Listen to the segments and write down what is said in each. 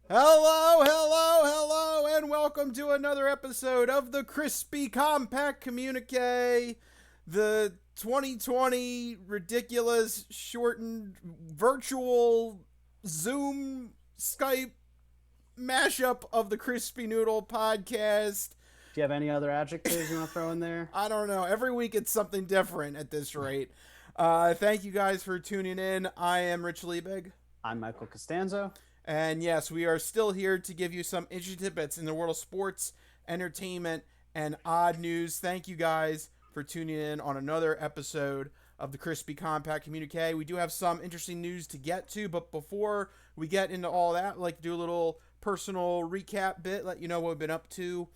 Hello, hello, hello, and welcome to another episode of the Crispy Compact Communiqué, the 2020 ridiculous shortened virtual Zoom Skype mashup of the Crispy Noodle podcast. Do you have any other adjectives you want to throw in there? I don't know. Every week it's something different at this rate. Thank you guys for tuning in. I am Rich Liebig. I'm Michael Costanzo. And yes, we are still here to give you some interesting tidbits in the world of sports, entertainment, and odd news. Thank you guys for tuning in on another episode of the Crispy Compact Communique. We do have some interesting news to get to, but before we get into all that, I'd like to do a little personal recap bit, let you know what we've been up to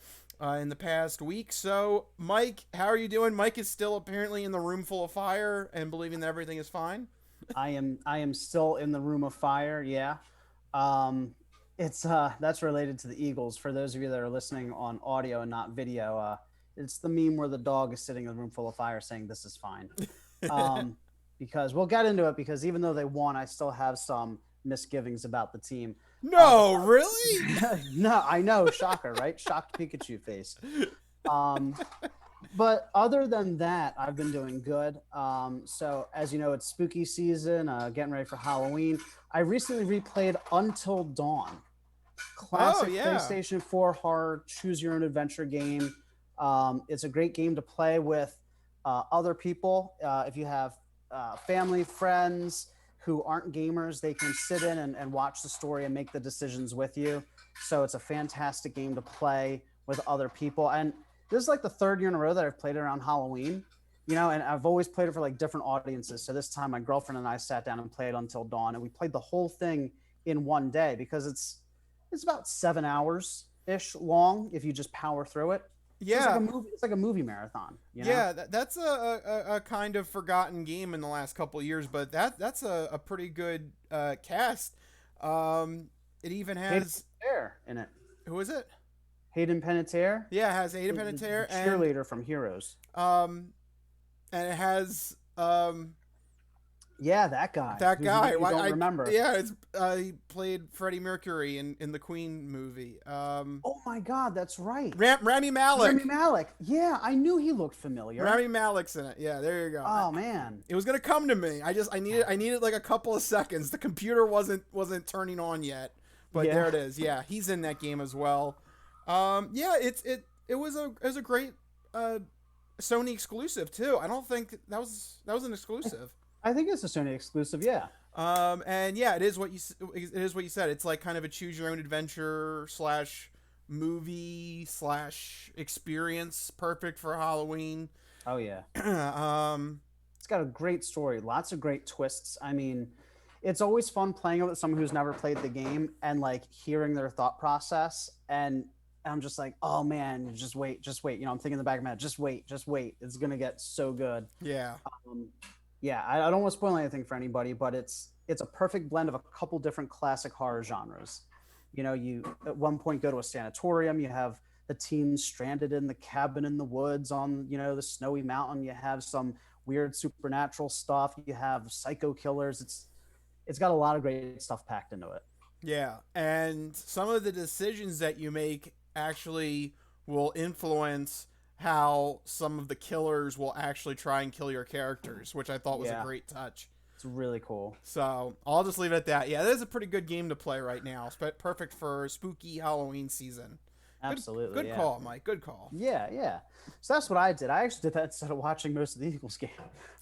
in the past week. So, Mike, how are you doing? Mike is still apparently in the room full of fire and believing that everything is fine. I am still in the room of fire. Yeah. It's that's related to the Eagles. For those of you that are listening on audio and not video, it's the meme where the dog is sitting in a room full of fire saying this is fine. Because we'll get into it, because even though they won, I still have some misgivings about the team. No, really? No, I know, shocker, right? Shocked Pikachu face. But other than that, I've been doing good. So as you know, it's spooky season, getting ready for Halloween. I recently replayed Until Dawn, classic PlayStation 4 horror choose your own adventure game. It's a great game to play with other people. If you have family, friends who aren't gamers, they can sit in and watch the story and make the decisions with you. So it's a fantastic game to play with other people. And this is like the third year in a row that I've played it around Halloween, and I've always played it for like different audiences. So this time my girlfriend and I sat down and played Until Dawn, and we played the whole thing in one day, because it's about 7 hours ish long if you just power through it. Yeah. It's like a movie marathon. Yeah, that's a kind of forgotten game in the last couple of years, but that's a pretty good cast. It even has Panettiere in it. Who is it? Hayden Panettiere. Yeah, it has Hayden Panettiere, the cheerleader from Heroes. And it has yeah, that guy. That guy. I don't remember. Yeah, it's he played Freddie Mercury in the Queen movie. Oh my God, that's right. Rami Malek. Rami Malek. Yeah, I knew he looked familiar. Rami Malek's in it. Yeah, there you go. Oh man, it was gonna come to me. I needed like a couple of seconds. The computer wasn't turning on yet, but there it is. Yeah, he's in that game as well. Yeah, it was a great Sony exclusive too. I don't think that was an exclusive. I think it's a Sony exclusive. Yeah. And yeah, it is what you said. It's like kind of a choose your own adventure / movie / experience, perfect for Halloween. Oh yeah. It's got a great story, lots of great twists. I mean, it's always fun playing with someone who's never played the game and like hearing their thought process. And I'm just like, oh man, just wait. I'm thinking in the back of my head, just wait. It's gonna get so good. Yeah. Yeah, I don't want to spoil anything for anybody, but it's a perfect blend of a couple different classic horror genres. You at one point go to a sanatorium. You have the teens stranded in the cabin in the woods on the snowy mountain. You have some weird supernatural stuff. You have psycho killers. It's got a lot of great stuff packed into it. Yeah, and some of the decisions that you make actually will influence how some of the killers will actually try and kill your characters, which I thought was a great touch. It's really cool. So I'll just leave it at that. Yeah, that is a pretty good game to play right now. Perfect for spooky Halloween season. Absolutely. Good call, Mike. Good call. Yeah. So that's what I did. I actually did that instead of watching most of the Eagles game.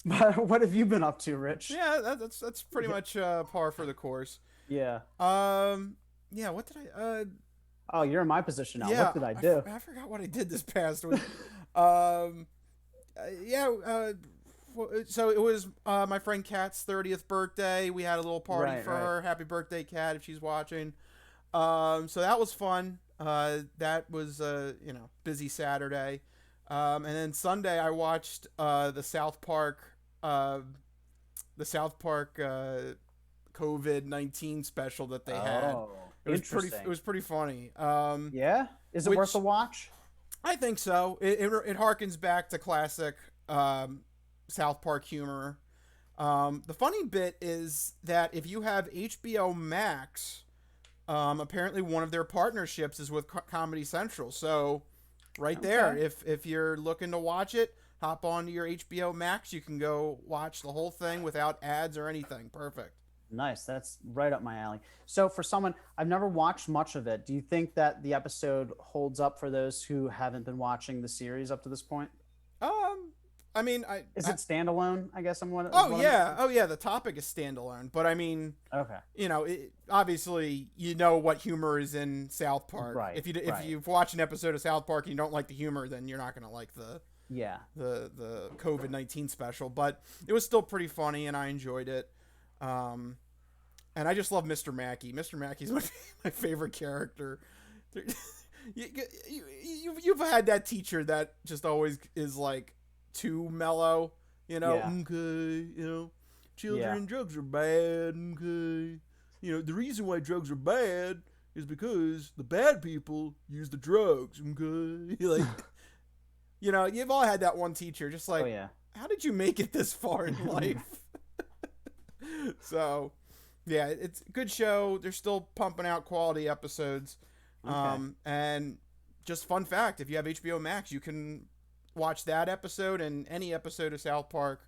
But what have you been up to, Rich? Yeah, that's pretty much par for the course. Yeah. Yeah. What did I? Oh, you're in my position now. Yeah, what did I do? I forgot what I did this past week. So it was my friend Kat's 30th birthday. We had a little party for her. Happy birthday, Kat, if she's watching. So that was fun. That was busy Saturday. And then Sunday I watched the South Park COVID-19 special that they had. It was pretty funny. Yeah, is it worth a watch? I think so. It harkens back to classic South Park humor. The funny bit is that if you have HBO Max, Apparently one of their partnerships is with Comedy Central. So right there, if you're looking to watch it, hop onto your HBO Max. You can go watch the whole thing without ads or anything. Perfect. Nice. That's right up my alley. So for someone, I've never watched much of it. Do you think that the episode holds up for those who haven't been watching the series up to this point? I mean, is it standalone? I guess I'm one. Oh yeah. The topic is standalone, but I mean, okay. Obviously, what humor is in South Park. Right. If you've watched an episode of South Park and you don't like the humor, then you're not gonna like the COVID-19 special. But it was still pretty funny, and I enjoyed it. And I just love Mr. Mackey. Mr. Mackey's my favorite character. You've had that teacher that just always is like too mellow, okay, children and drugs are bad, okay. The reason why drugs are bad is because the bad people use the drugs, okay. Like, you've all had that one teacher just like, how did you make it this far in life? So, yeah, it's a good show. They're still pumping out quality episodes. And just fun fact, if you have HBO Max, you can watch that episode and any episode of South Park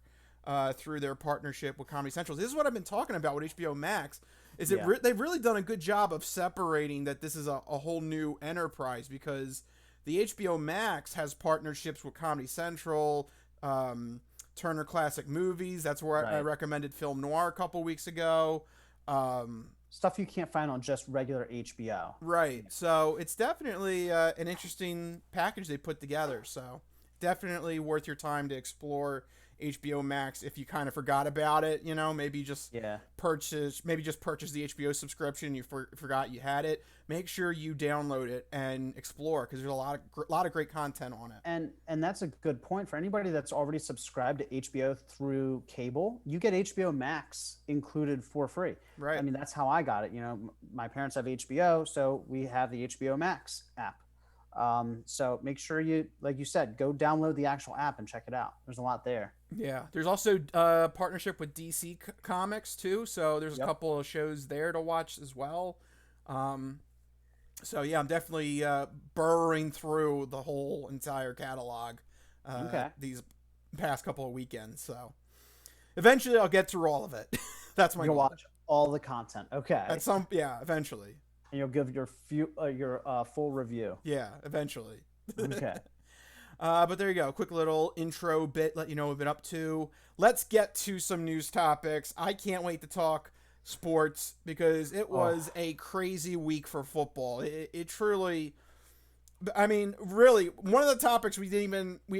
through their partnership with Comedy Central. This is what I've been talking about with HBO Max. They've really done a good job of separating that this is a whole new enterprise, because the HBO Max has partnerships with Comedy Central, Turner Classic Movies. That's where I recommended Film Noir a couple weeks ago. Stuff you can't find on just regular HBO. Right. So it's definitely an interesting package they put together. So definitely worth your time to explore HBO Max if you kind of forgot about it. Maybe just purchase the HBO subscription. You forgot you had it. Make sure you download it and explore, because there's a lot of great content on it. And that's a good point for anybody that's already subscribed to HBO through cable. You get HBO Max included for free. Right. I mean, that's how I got it. My parents have HBO, so we have the HBO Max app. So make sure you, like you said, go download the actual app and check it out. There's a lot there. Yeah. There's also partnership with DC Comics too. So there's a couple of shows there to watch as well. So yeah, I'm definitely burrowing through the whole entire catalog these past couple of weekends. So eventually I'll get through all of it. That's my goal. You'll watch all the content. Okay. Eventually. And you'll give your full review. Yeah, eventually. Okay. But there you go. Quick little intro bit, let you know what we've been up to. Let's get to some news topics. I can't wait to talk sports, because it was a crazy week for football. It truly, I mean, really, one of the topics we're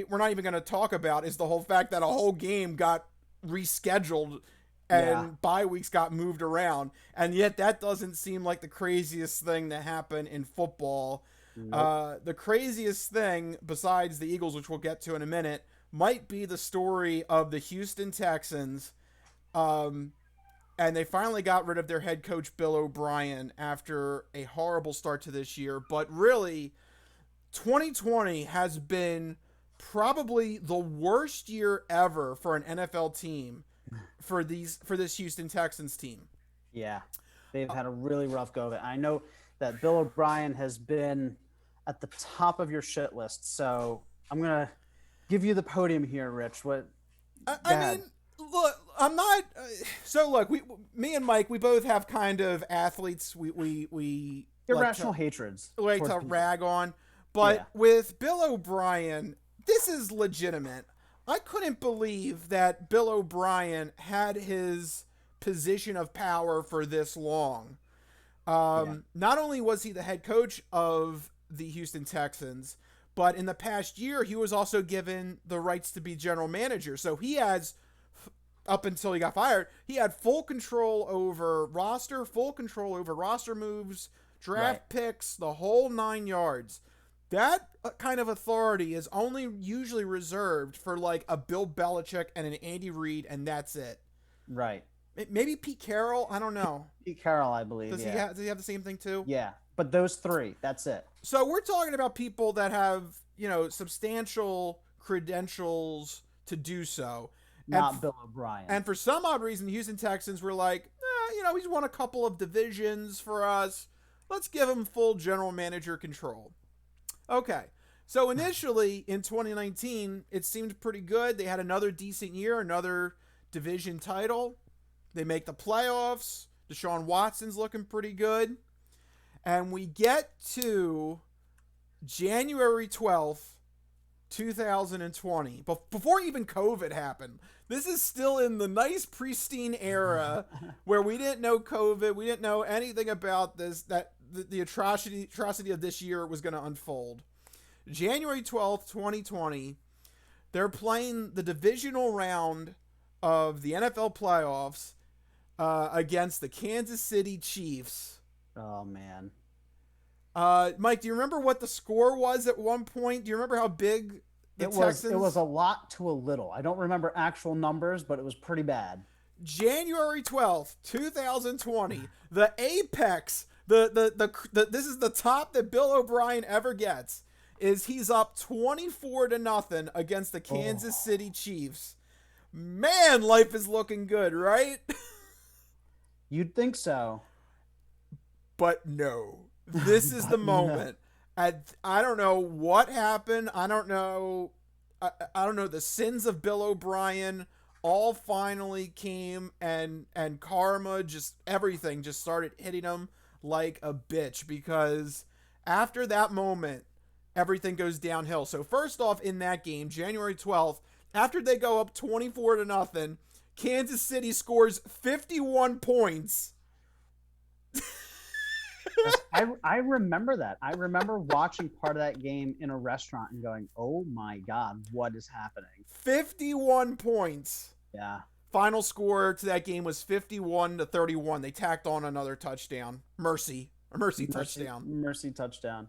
not even going to talk about is the whole fact that a whole game got rescheduled and bye weeks got moved around, and yet that doesn't seem like the craziest thing to happen in football. Nope. The craziest thing, besides the Eagles, which we'll get to in a minute, might be the story of the Houston Texans. And they finally got rid of their head coach, Bill O'Brien, after a horrible start to this year. But really, 2020 has been probably the worst year ever for an NFL team for this Houston Texans team. Yeah, they've had a really rough go of it. I know that Bill O'Brien has been at the top of your shit list, so I'm going to give you the podium here, Rich. I mean, look, I'm not. So look, me and Mike, we both have kind of athletes. We irrational hatreds. Like to rag on, but with Bill O'Brien, this is legitimate. I couldn't believe that Bill O'Brien had his position of power for this long. Not only was he the head coach of the Houston Texans, but in the past year, he was also given the rights to be general manager. So he has, up until he got fired, he had full control over roster moves, draft picks, the whole 9 yards. That kind of authority is only usually reserved for like a Bill Belichick and an Andy Reid, and that's it. Right. Maybe Pete Carroll. I don't know. Pete Carroll, I believe. Does he have the same thing too? Yeah, but those three, that's it. So we're talking about people that have, substantial credentials to do so. Not Bill O'Brien. And for some odd reason, the Houston Texans were like, he's won a couple of divisions for us. let's give him full general manager control. Okay. So initially in 2019, it seemed pretty good. They had another decent year, another division title. They make the playoffs. Deshaun Watson's looking pretty good. And we get to January 12th, 2020, before even COVID happened. This is still in the nice pristine era where we didn't know COVID. We didn't know anything about this, that the atrocity of this year was going to unfold. January 12th, 2020, they're playing the divisional round of the NFL playoffs against the Kansas City Chiefs. Oh, man. Mike, do you remember what the score was at one point? Do you remember how big the Texans... It was a lot to a little. I don't remember actual numbers, but it was pretty bad. January 12th, 2020, the apex, this is the top that Bill O'Brien ever gets, is he's up 24-0 against the Kansas City Chiefs. Man, life is looking good, right? You'd think so. But no. This is the moment. No. I don't know what happened. I don't know the sins of Bill O'Brien all finally came, and karma, just everything just started hitting him like a bitch, because after that moment, everything goes downhill. So first off, in that game, January 12th, after they go up 24-0, Kansas City scores 51 points. I remember that. I remember watching part of that game in a restaurant and going, oh my God, what is happening? 51 points. Yeah. Final score to that game was 51-31. They tacked on another touchdown. Mercy touchdown. Mercy touchdown.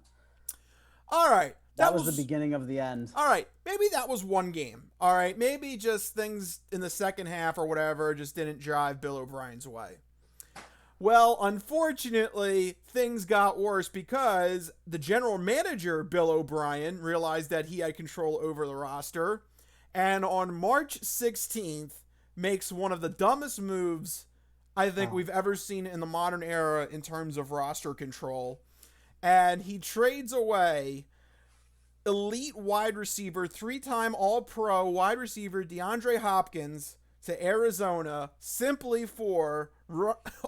All right. That was the beginning of the end. All right. Maybe that was one game. All right. Maybe just things in the second half or whatever just didn't drive Bill O'Brien's way. Well, unfortunately, things got worse because the general manager, Bill O'Brien, realized that he had control over the roster, and on March 16th makes one of the dumbest moves I think we've ever seen in the modern era in terms of roster control, and he trades away elite wide receiver, 3-time All-Pro wide receiver DeAndre Hopkins to Arizona simply for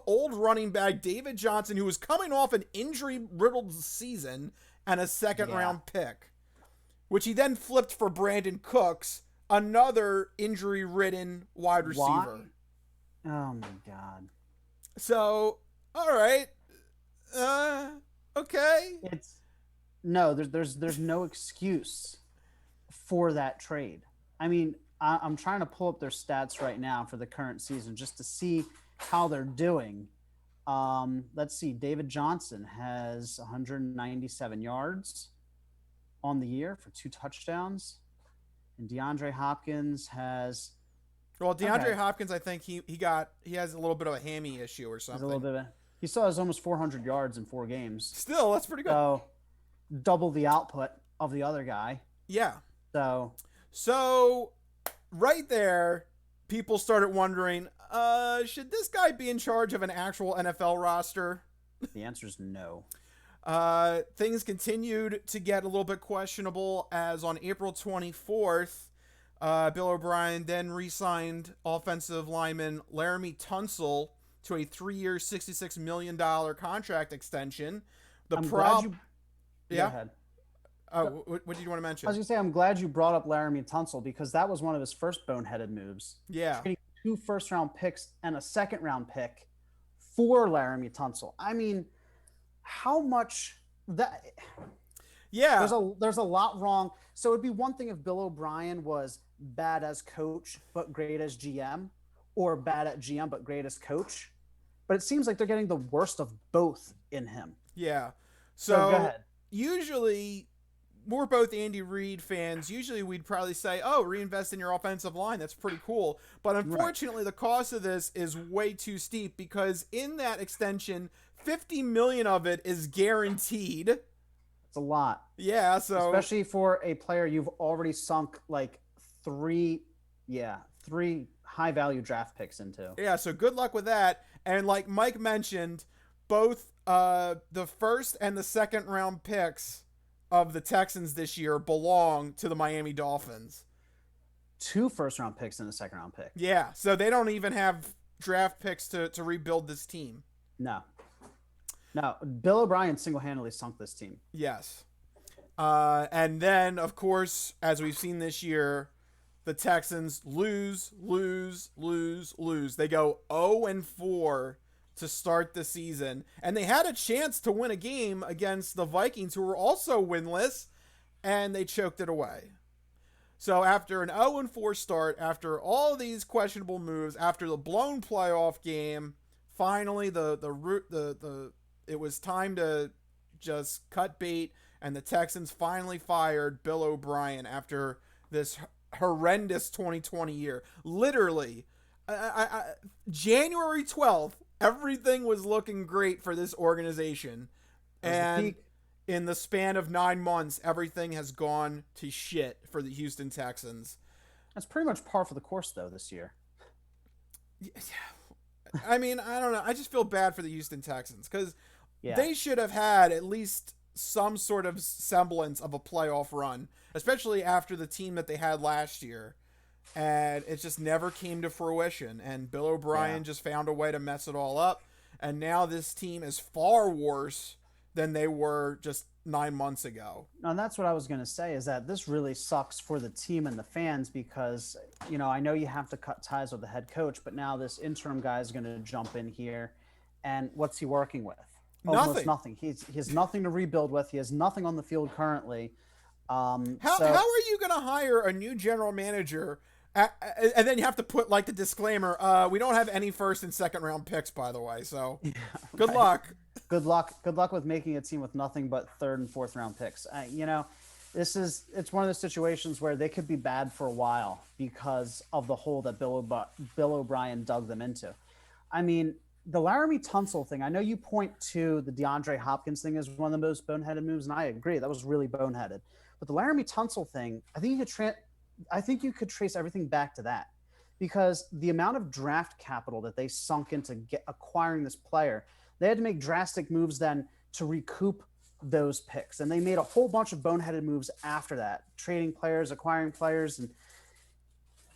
old running back David Johnson, who was coming off an injury-riddled season, and a second-round pick, which he then flipped for Brandon Cooks, another injury-ridden wide receiver. Why? Oh, my God. So, all right. Okay. There's no excuse for that trade. I mean, I'm trying to pull up their stats right now for the current season just to see how they're doing. Let's see. David Johnson has 197 yards on the year for 2 touchdowns. And DeAndre Hopkins has... Well, DeAndre Hopkins, I think he has a little bit of a hammy issue or something. He still has almost 400 yards in 4 games. Still, that's pretty good. So, double the output of the other guy. Yeah. So right there, people started wondering, should this guy be in charge of an actual NFL roster? The answer is no. Things continued to get a little bit questionable as on April 24th, Bill O'Brien then re-signed offensive lineman Laramie Tunsil to a 3-year, $66 million contract extension. Go ahead. Oh, what did you want to mention? I was going to say, I'm glad you brought up Laramie Tunsil because that was one of his first boneheaded moves. Yeah. Trading 2 first-round picks and a second-round pick for Laramie Tunsil. I mean, how much that... Yeah. There's a lot wrong. So it'd be one thing if Bill O'Brien was bad as coach but great as GM, or bad at GM but great as coach. But it seems like they're getting the worst of both in him. Yeah. So go ahead. Usually, we're both Andy Reid fans. Usually we'd probably say, oh, reinvest in your offensive line. That's pretty cool. But unfortunately, the cost of this is way too steep because in that extension, $50 million of it is guaranteed. It's a lot. Yeah. So especially for a player you've already sunk like three high value draft picks into. Yeah. So good luck with that. And like Mike mentioned, both the first and the second round picks of the Texans this year belong to the Miami Dolphins. 2 first-round picks and a second-round pick. Yeah, so they don't even have draft picks to rebuild this team. No. Bill O'Brien single-handedly sunk this team. Yes. And then, of course, as we've seen this year, the Texans lose. They go 0-4 to start the season. And they had a chance to win a game against the Vikings, who were also winless, and they choked it away. So after an 0-4 start, after all these questionable moves, after the blown playoff game, finally it was time to just cut bait, and the Texans finally fired Bill O'Brien after this horrendous 2020 year. Literally, January 12th, everything was looking great for this organization. And in the span of 9 months, everything has gone to shit for the Houston Texans. That's pretty much par for the course, though, this year. I mean, I don't know. I just feel bad for the Houston Texans because they should have had at least some sort of semblance of a playoff run, especially after the team that they had last year. And it just never came to fruition. And Bill O'Brien just found a way to mess it all up. And now this team is far worse than they were just 9 months ago. And that's what I was going to say, is that this really sucks for the team and the fans because, you know, I know you have to cut ties with the head coach, but now this interim guy is going to jump in here. And what's he working with? Almost nothing. He has nothing to rebuild with. He has nothing on the field currently. How are you going to hire a new general manager and then you have to put like the disclaimer, we don't have any first and second round picks, by the way. So good luck. Good luck with making a team with nothing but third and fourth round picks. You know, it's one of those situations where they could be bad for a while because of the hole that Bill O'Brien dug them into. I mean, the Laramie Tunsil thing, I know you point to the DeAndre Hopkins thing as one of the most boneheaded moves, and I agree. That was really boneheaded. But the Laramie Tunsil thing, I think you could trace everything back to that, because the amount of draft capital that they sunk into acquiring this player, they had to make drastic moves then to recoup those picks. And they made a whole bunch of boneheaded moves after that, trading players, acquiring players,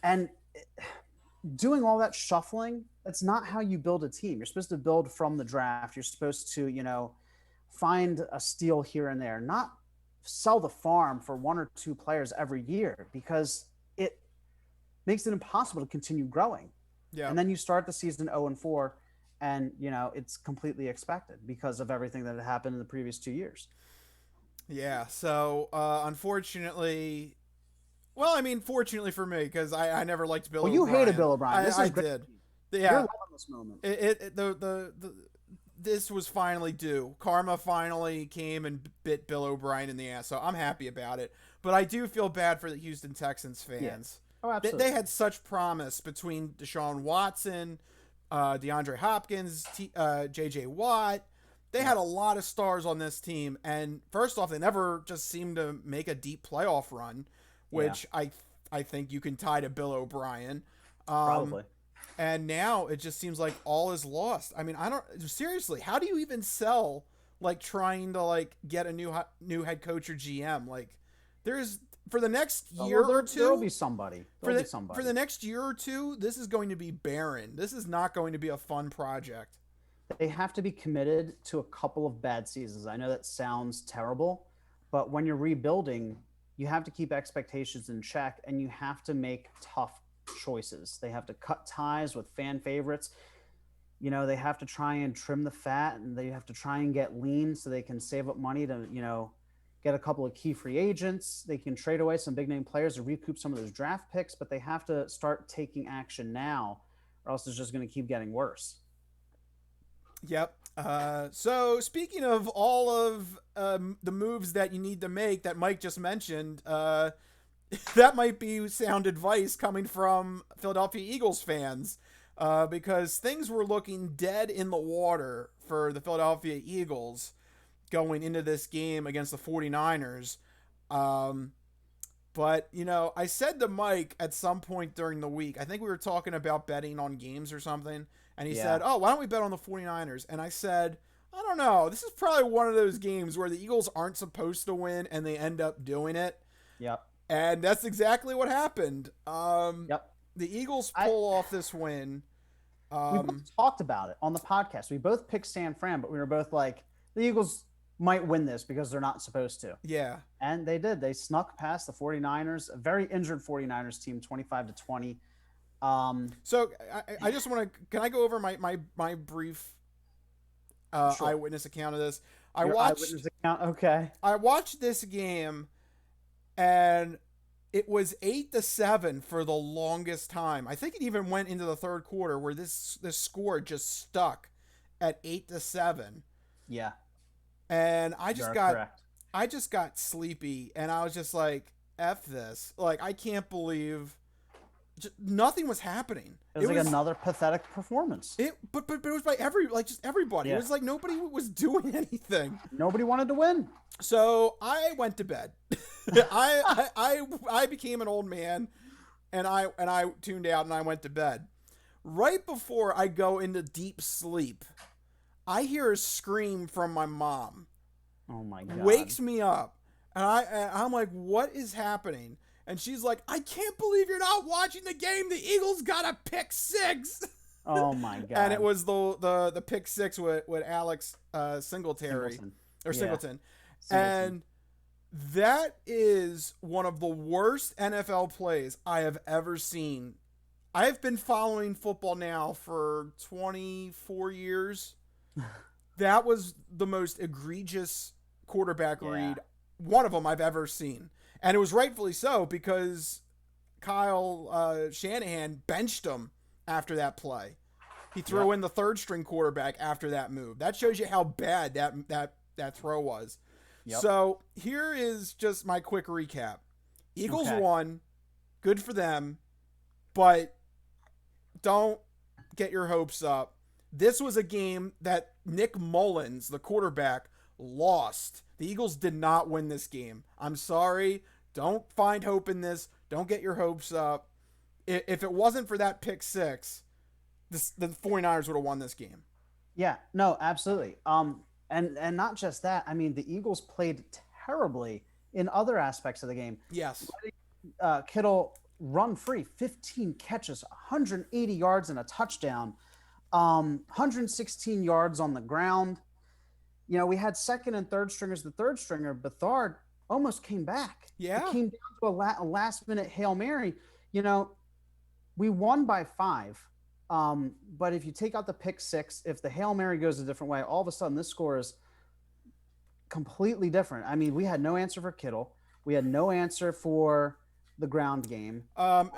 and doing all that shuffling. That's not how you build a team. You're supposed to build from the draft. You're supposed to, you know, find a steal here and there, not sell the farm for 1 or 2 players every year, because it makes it impossible to continue growing. Yeah. And then you start the season 0-4, and, you know, it's completely expected because of everything that had happened in the previous 2 years. Yeah. So, unfortunately, well, I mean, fortunately for me, because I never liked Bill O'Brien. Well, you hated Bill O'Brien. I did. Yeah. You're loving this moment. This was finally due. Karma finally came and bit Bill O'Brien in the ass, so I'm happy about it. But I do feel bad for the Houston Texans fans. Yeah. Oh, absolutely. They had such promise between Deshaun Watson, DeAndre Hopkins, J.J. Watt. They had a lot of stars on this team, and first off, they never just seemed to make a deep playoff run, which I think you can tie to Bill O'Brien. Probably. And now it just seems like all is lost. I mean, seriously, how do you even sell, like, trying to, like, get a new head coach or GM? Like, for the next year or two, there'll be somebody. For the next year or two, this is going to be barren. This is not going to be a fun project. They have to be committed to a couple of bad seasons. I know that sounds terrible, but when you're rebuilding, you have to keep expectations in check, and you have to make tough choices. They have to cut ties with fan favorites. You know, they have to try and trim the fat, and they have to try and get lean so they can save up money to, you know, get a couple of key free agents. They can trade away some big name players to recoup some of those draft picks, but they have to start taking action now, or else it's just going to keep getting worse. Yep. So speaking of all of the moves that you need to make that Mike just mentioned, that might be sound advice coming from Philadelphia Eagles fans, because things were looking dead in the water for the Philadelphia Eagles going into this game against the 49ers. But, you know, I said to Mike at some point during the week, I think we were talking about betting on games or something, and he said, oh, why don't we bet on the 49ers? And I said, I don't know. This is probably one of those games where the Eagles aren't supposed to win and they end up doing it. Yep. And that's exactly what happened. Yep. The Eagles pull off this win. We both talked about it on the podcast. We both picked San Fran, but we were both like, the Eagles might win this because they're not supposed to. Yeah. And they did. They snuck past the 49ers, a very injured 49ers team, 25-20. So I just want to, can I go over my brief Sure. eyewitness account of this? Eyewitness account? Okay. I watched this game and it was 8-7 for the longest time. I think it even went into the third quarter where this score just stuck at 8-7. Yeah. And I just got sleepy and I was just like, F this. Like, I can't believe nothing was happening. It was another pathetic performance. But it was by everybody. Yeah. It was like nobody was doing anything. Nobody wanted to win. So I went to bed. I became an old man, and I tuned out and I went to bed. Right before I go into deep sleep, I hear a scream from my mom. Oh my God! Wakes me up, and I'm like, what is happening? And she's like, I can't believe you're not watching the game. The Eagles got a pick six. Oh my God! And it was the pick six with Alex Singleton. And that is one of the worst NFL plays I have ever seen. I have been following football now for 24 years. That was the most egregious quarterback read, one of them I've ever seen. And it was rightfully so because Kyle Shanahan benched him after that play. He threw in the third string quarterback after that move. That shows you how bad that throw was. Yep. So here is just my quick recap. Eagles won. Good for them. But don't get your hopes up. This was a game that Nick Mullins, the quarterback, lost. The Eagles did not win this game. I'm sorry. Don't find hope in this. Don't get your hopes up. If it wasn't for that pick six, the 49ers would have won this game. Yeah, no, absolutely. And not just that. I mean, the Eagles played terribly in other aspects of the game. Yes. Kittle run free, 15 catches, 180 yards and a touchdown, 116 yards on the ground. You know, we had second and third stringers. The third stringer, Bethard, almost came back. Yeah. It came down to a last-minute Hail Mary. You know, we won by 5. But if you take out the pick six, if the Hail Mary goes a different way, all of a sudden this score is completely different. I mean, we had no answer for Kittle. We had no answer for the ground game.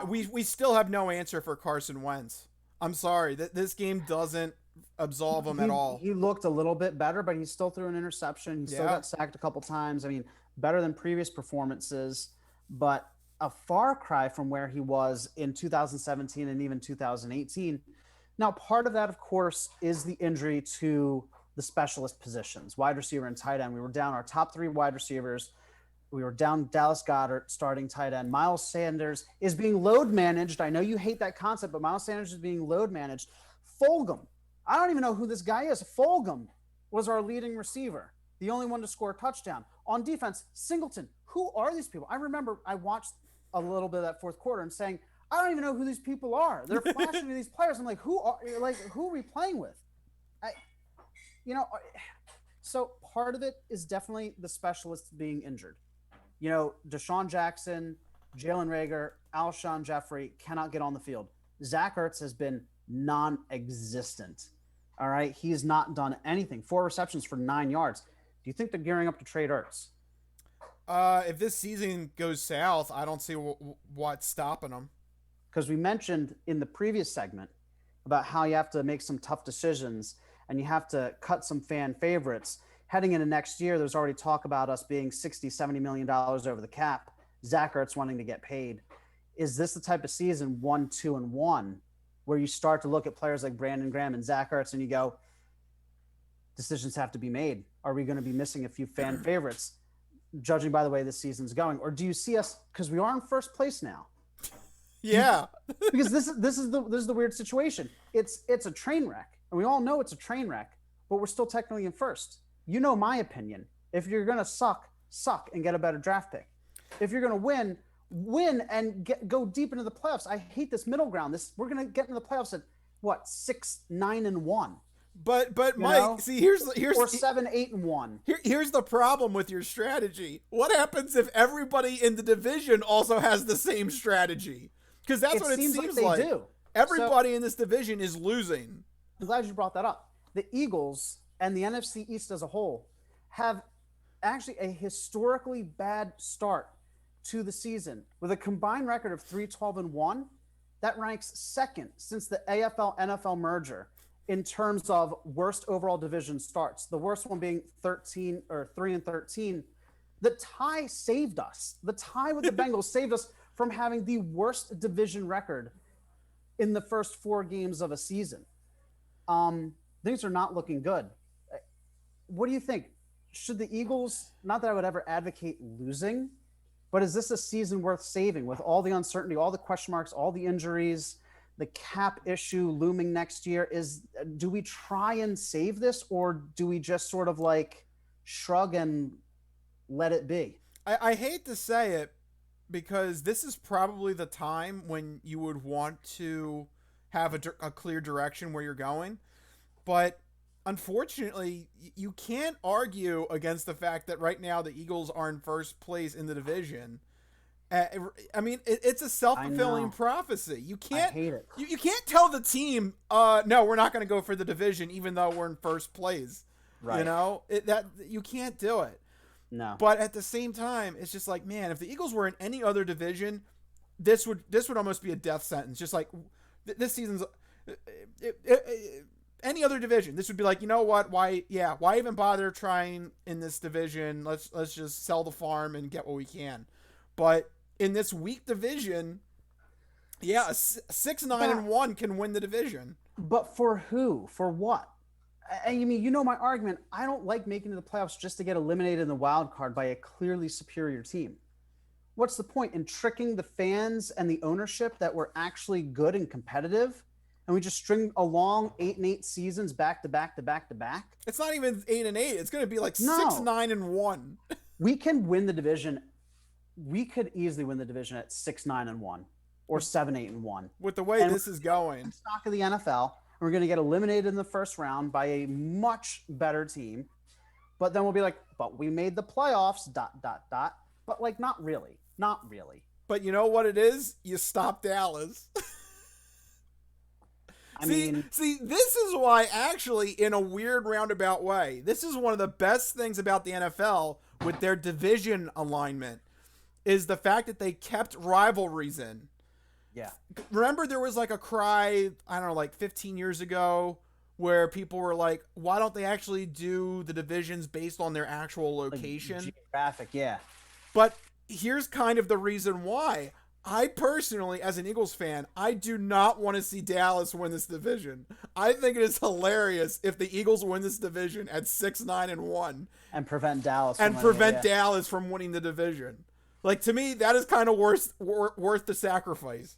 We still have no answer for Carson Wentz. I'm sorry. This game doesn't absolve him at all. He looked a little bit better, but he still threw an interception. He still got sacked a couple times. I mean, better than previous performances, but a far cry from where he was in 2017 and even 2018. Now, part of that, of course, is the injury to the specialist positions, wide receiver and tight end. We were down our top 3 wide receivers. We were down Dallas Goedert, starting tight end. Miles Sanders is being load managed. I know you hate that concept, but Miles Sanders is being load managed. Fulgham, I don't even know who this guy is. Fulgham was our leading receiver, the only one to score a touchdown. On defense, Singleton. Who are these people? I remember I watched a little bit of that fourth quarter and saying, I don't even know who these people are. They're flashing me these players. I'm like, who are we playing with? So part of it is definitely the specialists being injured. You know, Deshaun Jackson, Jalen Reagor, Alshon Jeffrey cannot get on the field. Zach Ertz has been non-existent. All right. He's not done anything. 4 receptions for 9 yards. Do you think they're gearing up to trade Ertz? If this season goes south, I don't see what's stopping them. Because we mentioned in the previous segment about how you have to make some tough decisions and you have to cut some fan favorites. Heading into next year, there's already talk about us being $60, $70 million over the cap. Zach Ertz wanting to get paid. Is this the type of season 1-2-1 where you start to look at players like Brandon Graham and Zach Ertz and you go, decisions have to be made. Are we going to be missing a few fan favorites, judging by the way this season's going? Or do you see us, because we are in first place now? Yeah. Because this is the weird situation. It's a train wreck. And we all know it's a train wreck. but we're still technically in first. You know my opinion. If you're going to suck and get a better draft pick. If you're going to win and go deep into the playoffs. I hate this middle ground. We're going to get into the playoffs at what, 6-9-1. But Mike, see, here's or 7-8-1. Here's the problem with your strategy. What happens if everybody in the division also has the same strategy? Because that's what it seems like. They do. Everybody in this division is losing. I'm glad you brought that up. The Eagles and the NFC East as a whole have actually a historically bad start to the season with a combined record of 3-12-1. That ranks second since the AFL-NFL merger in terms of worst overall division starts. The worst one being 3-13. The tie saved us. The tie with the Bengals saved us from having the worst division record in the first 4 games of a season. Things are not looking good. What do you think? Should the Eagles, not that I would ever advocate losing, but is this a season worth saving with all the uncertainty, all the question marks, all the injuries, the cap issue looming next year? Do we try and save this, or do we just sort of like shrug and let it be? I hate to say it, because this is probably the time when you would want to have a clear direction where you're going. But unfortunately, you can't argue against the fact that right now the Eagles are in first place in the division. I mean, it's a self-fulfilling prophecy. You can't. I hate it. You can't tell the team, no, we're not going to go for the division, even though we're in first place. Right. You know, that you can't do it. No. But at the same time, it's just like, man, if the Eagles were in any other division, this would almost be a death sentence. Just like this season's any other division, this would be like, you know what? Why even bother trying in this division? Let's just sell the farm and get what we can. But in this weak division, 6-9-1 can win the division. But for who? For what? I mean, you know my argument. I don't like making it to the playoffs just to get eliminated in the wild card by a clearly superior team. What's the point in tricking the fans and the ownership that we're actually good and competitive, and we just string along 8-8 seasons back to back to back to back? It's not even 8-8. It's going to be like 6-9-1. We can win the division. We could easily win the division at 6-9-1 or 7-8-1. With the way this is going. Stock of the NFL. We're going to get eliminated in the first round by a much better team. But then we'll be like, but we made the playoffs, ... But like, not really. Not really. But you know what it is? You stop Dallas. See, this is why, actually, in a weird roundabout way, this is one of the best things about the NFL with their division alignment, is the fact that they kept rivalries in. Yeah. Remember there was like a cry, I don't know, like 15 years ago, where people were like, why don't they actually do the divisions based on their actual location? Like geographic, yeah. But here's kind of the reason why. I personally, as an Eagles fan, I do not want to see Dallas win this division. I think it is hilarious if the Eagles win this division at 6-9-1. And prevent Dallas Dallas from winning the division. Like, to me, that is kind of worth the sacrifice.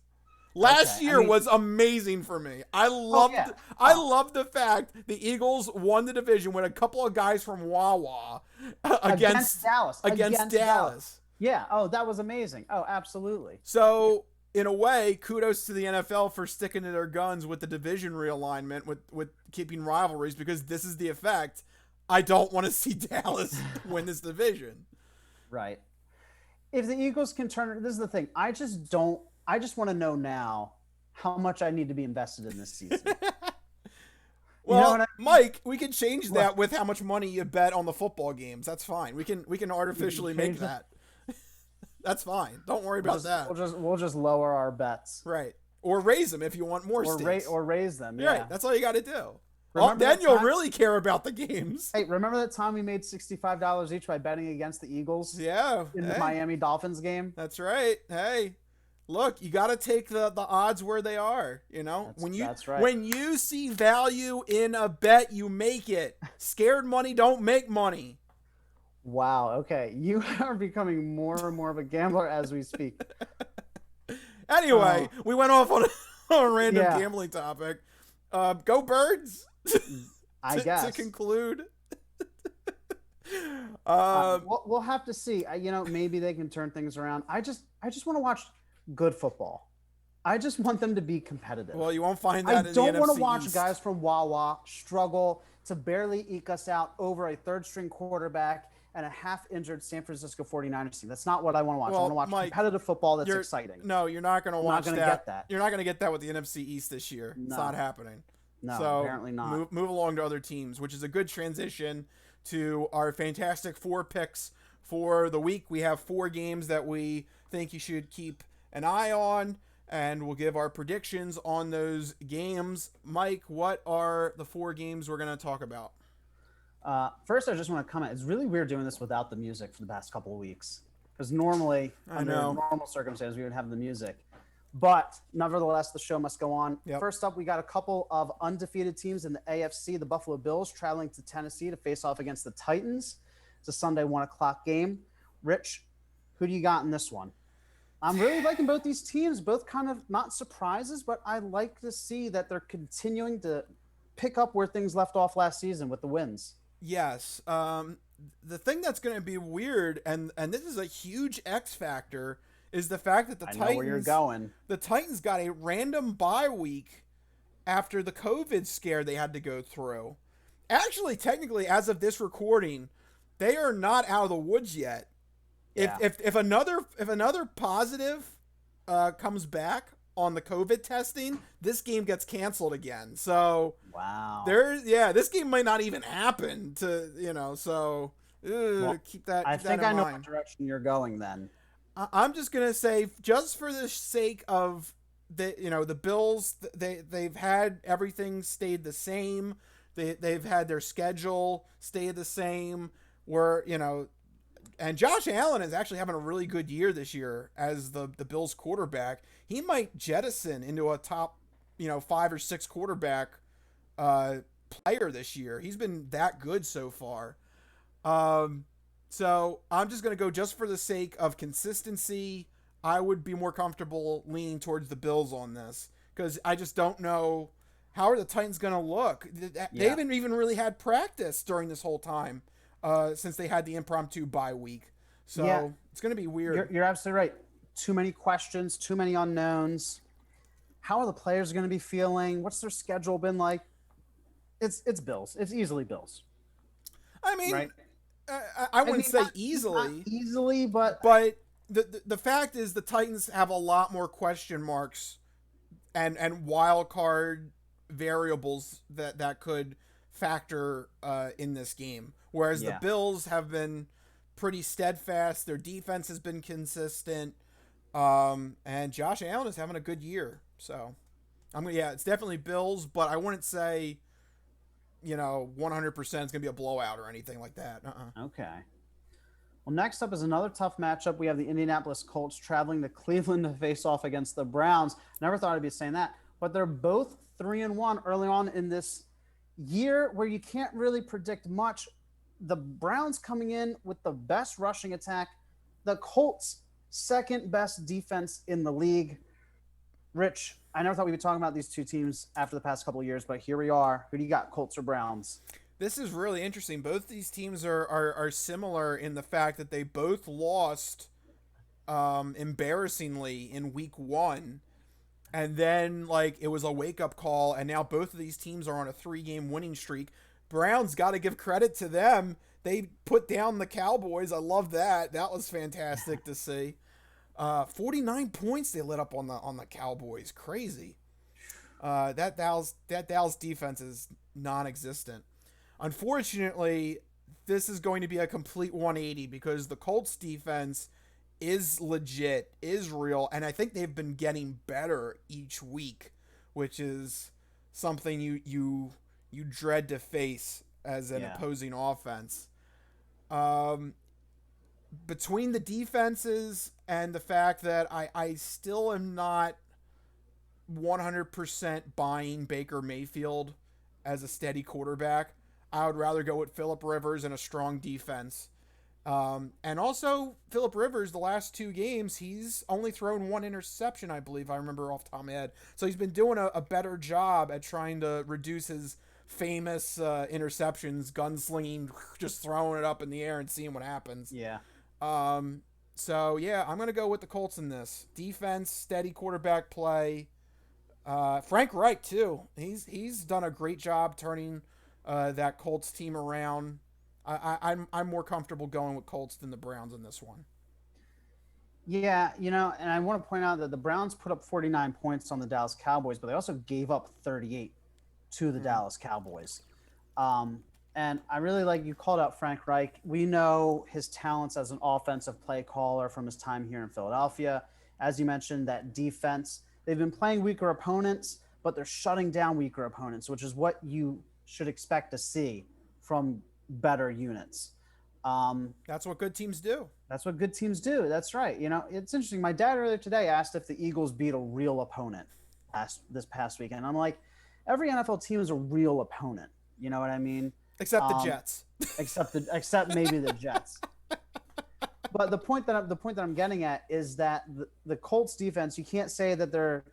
Last year was amazing for me. I loved the fact the Eagles won the division with a couple of guys from Wawa against Dallas. Yeah. Oh, that was amazing. Oh, absolutely. So, in a way, kudos to the NFL for sticking to their guns with the division realignment, with keeping rivalries, because this is the effect. I don't want to see Dallas win this division. Right. If the Eagles can turn it, this is the thing. I just want to know now how much I need to be invested in this season. Well, Mike, we can change that with how much money you bet on the football games. That's fine. We can artificially make that. That's fine. Don't worry about that. We'll just lower our bets. Right. Or raise them if you want more stakes. Or raise them, yeah. Right. That's all you got to do. Then you'll really care about the games. Hey, remember that time we made $65 each by betting against the Eagles? Yeah. In the Miami Dolphins game? That's right. Hey, look, you got to take the odds where they are, you know? That's right. When you see value in a bet, you make it. Scared money don't make money. Wow. Okay. You are becoming more and more of a gambler as we speak. Anyway, we went off on a random gambling topic. Go Birds. I guess. To conclude. We'll have to see. Maybe they can turn things around. I just want to watch good football. I just want them to be competitive. Well, you won't find that in the NFC East. I don't want to watch guys from Wawa struggle to barely eke us out over a third-string quarterback and a half-injured San Francisco 49ers team. That's not what I want to watch. I want to watch Mike, competitive football that's exciting. No, you're not going to watch that. Get that. You're not going to get that with the NFC East this year. No. It's not happening. No, so apparently not. Move along to other teams, which is a good transition to our fantastic 4 picks for the week. We have 4 games that we think you should keep an eye on, and we'll give our predictions on those games. Mike, what are the 4 games we're going to talk about? First, I just want to comment. It's really weird doing this without the music for the past couple of weeks, because normally, under normal circumstances, we would have the music. But nevertheless, the show must go on. Yep. First up, we got a couple of undefeated teams in the AFC. The Buffalo Bills traveling to Tennessee to face off against the Titans. It's a Sunday 1 o'clock game. Rich, who do you got in this one? I'm really liking both these teams, both kind of not surprises, but I like to see that they're continuing to pick up where things left off last season with the wins. Yes. The thing that's going to be weird, and this is a huge X factor, is the fact that I know where you're going. The Titans got a random bye week after the COVID scare they had to go through. Actually, technically, as of this recording, they are not out of the woods yet. Yeah. If another positive comes back on the COVID testing, this game gets canceled again. So wow, this game might not even happen. So keep that. I think I know what direction you're going then. I'm just gonna say, just for the sake of the Bills, they've had everything stayed the same. They've had their schedule stay the same. And Josh Allen is actually having a really good year this year as the Bills quarterback. He might jettison into a top 5 or 6 quarterback player this year. He's been that good so far. So I'm just going to go, just for the sake of consistency, I would be more comfortable leaning towards the Bills on this, because I just don't know how are the Titans going to look. They haven't even really had practice during this whole time since they had the impromptu bye week. So it's going to be weird. You're absolutely right. Too many questions, too many unknowns. How are the players going to be feeling? What's their schedule been like? It's Bills. It's easily Bills. I mean, right? I wouldn't say easily. Not easily, but the fact is the Titans have a lot more question marks and wild card variables that could factor in this game. Whereas the Bills have been pretty steadfast. Their defense has been consistent. And Josh Allen is having a good year. So it's definitely Bills, but I wouldn't say 100% it's going to be a blowout or anything like that. Okay. Well, next up is another tough matchup. We have the Indianapolis Colts traveling to Cleveland to face off against the Browns. Never thought I'd be saying that, but they're both 3-1 early on in this year where you can't really predict much. The Browns coming in with the best rushing attack, the Colts second best defense in the league. Rich, I never thought we'd be talking about these two teams after the past couple of years, but here we are. Who do you got, Colts or Browns? This is really interesting. Both these teams are similar in the fact that they both lost embarrassingly in week 1. And then it was a wake-up call, and now both of these teams are on a 3-game winning streak. Browns, got to give credit to them. They put down the Cowboys. I love that. That was fantastic to see. 49 points they lit up on the Cowboys. Crazy. That Dallas defense is non-existent. Unfortunately, this is going to be a complete 180 because the Colts defense is legit, is real, and I think they've been getting better each week, which is something you dread to face as an opposing offense. Between the defenses and the fact that I still am not 100% buying Baker Mayfield as a steady quarterback, I would rather go with Phillip Rivers and a strong defense. And also, Phillip Rivers, the last 2 games, he's only thrown 1 interception, I believe. I remember off the top of my head. So he's been doing a better job at trying to reduce his famous interceptions, gunslinging, just throwing it up in the air and seeing what happens. Yeah. So yeah, I'm gonna go with the Colts in this. Defense, steady quarterback play. Frank Reich too. He's done a great job turning that Colts team around. I'm more comfortable going with Colts than the Browns in this one. Yeah, and I want to point out that the Browns put up 49 points on the Dallas Cowboys, but they also gave up 38 to the Dallas Cowboys. And I really like you called out Frank Reich. We know his talents as an offensive play caller from his time here in Philadelphia. As you mentioned, that defense, they've been playing weaker opponents, but they're shutting down weaker opponents, which is what you should expect to see from better units. That's what good teams do. That's what good teams do. That's right. It's interesting. My dad earlier today asked if the Eagles beat a real opponent this past weekend. And I'm like, every NFL team is a real opponent. You know what I mean? Except the Jets. except maybe the Jets. But the point that I'm getting at is that the Colts defense, you can't say that they're,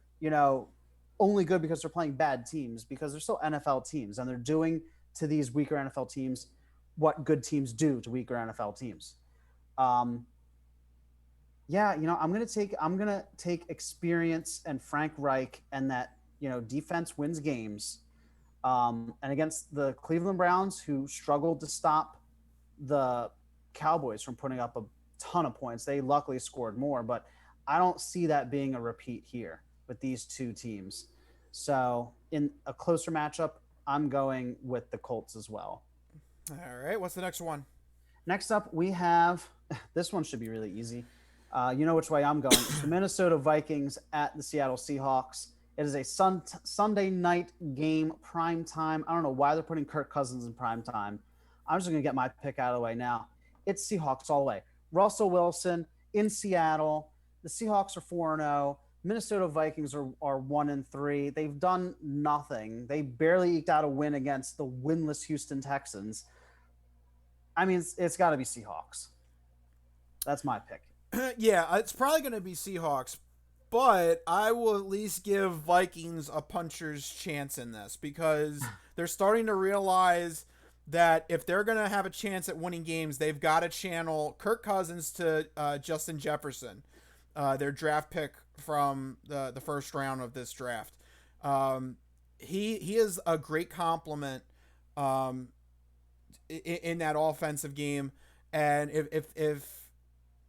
only good because they're playing bad teams, because they're still NFL teams and they're doing to these weaker NFL teams what good teams do to weaker NFL teams. I'm gonna take experience and Frank Reich, and that defense wins games. And against the Cleveland Browns, who struggled to stop the Cowboys from putting up a ton of points, they luckily scored more. But I don't see that being a repeat here with these two teams. So in a closer matchup, I'm going with the Colts as well. All right, what's the next one? Next up, we have this one should be really easy. You know which way I'm going. It's the Minnesota Vikings at the Seattle Seahawks. It is a Sunday night game, prime time. I don't know why they're putting Kirk Cousins in prime time. I'm just going to get my pick out of the way now. It's Seahawks all the way. Russell Wilson in Seattle. The Seahawks are 4-0. Minnesota Vikings are 1-3. They've done nothing. They barely eked out a win against the winless Houston Texans. I mean, it's got to be Seahawks. That's my pick. Yeah, it's probably going to be Seahawks, but I will at least give Vikings a puncher's chance in this, because they're starting to realize that if they're going to have a chance at winning games, they've got to channel Kirk Cousins to Justin Jefferson, their draft pick from the first round of this draft. He is a great compliment in that offensive game, and if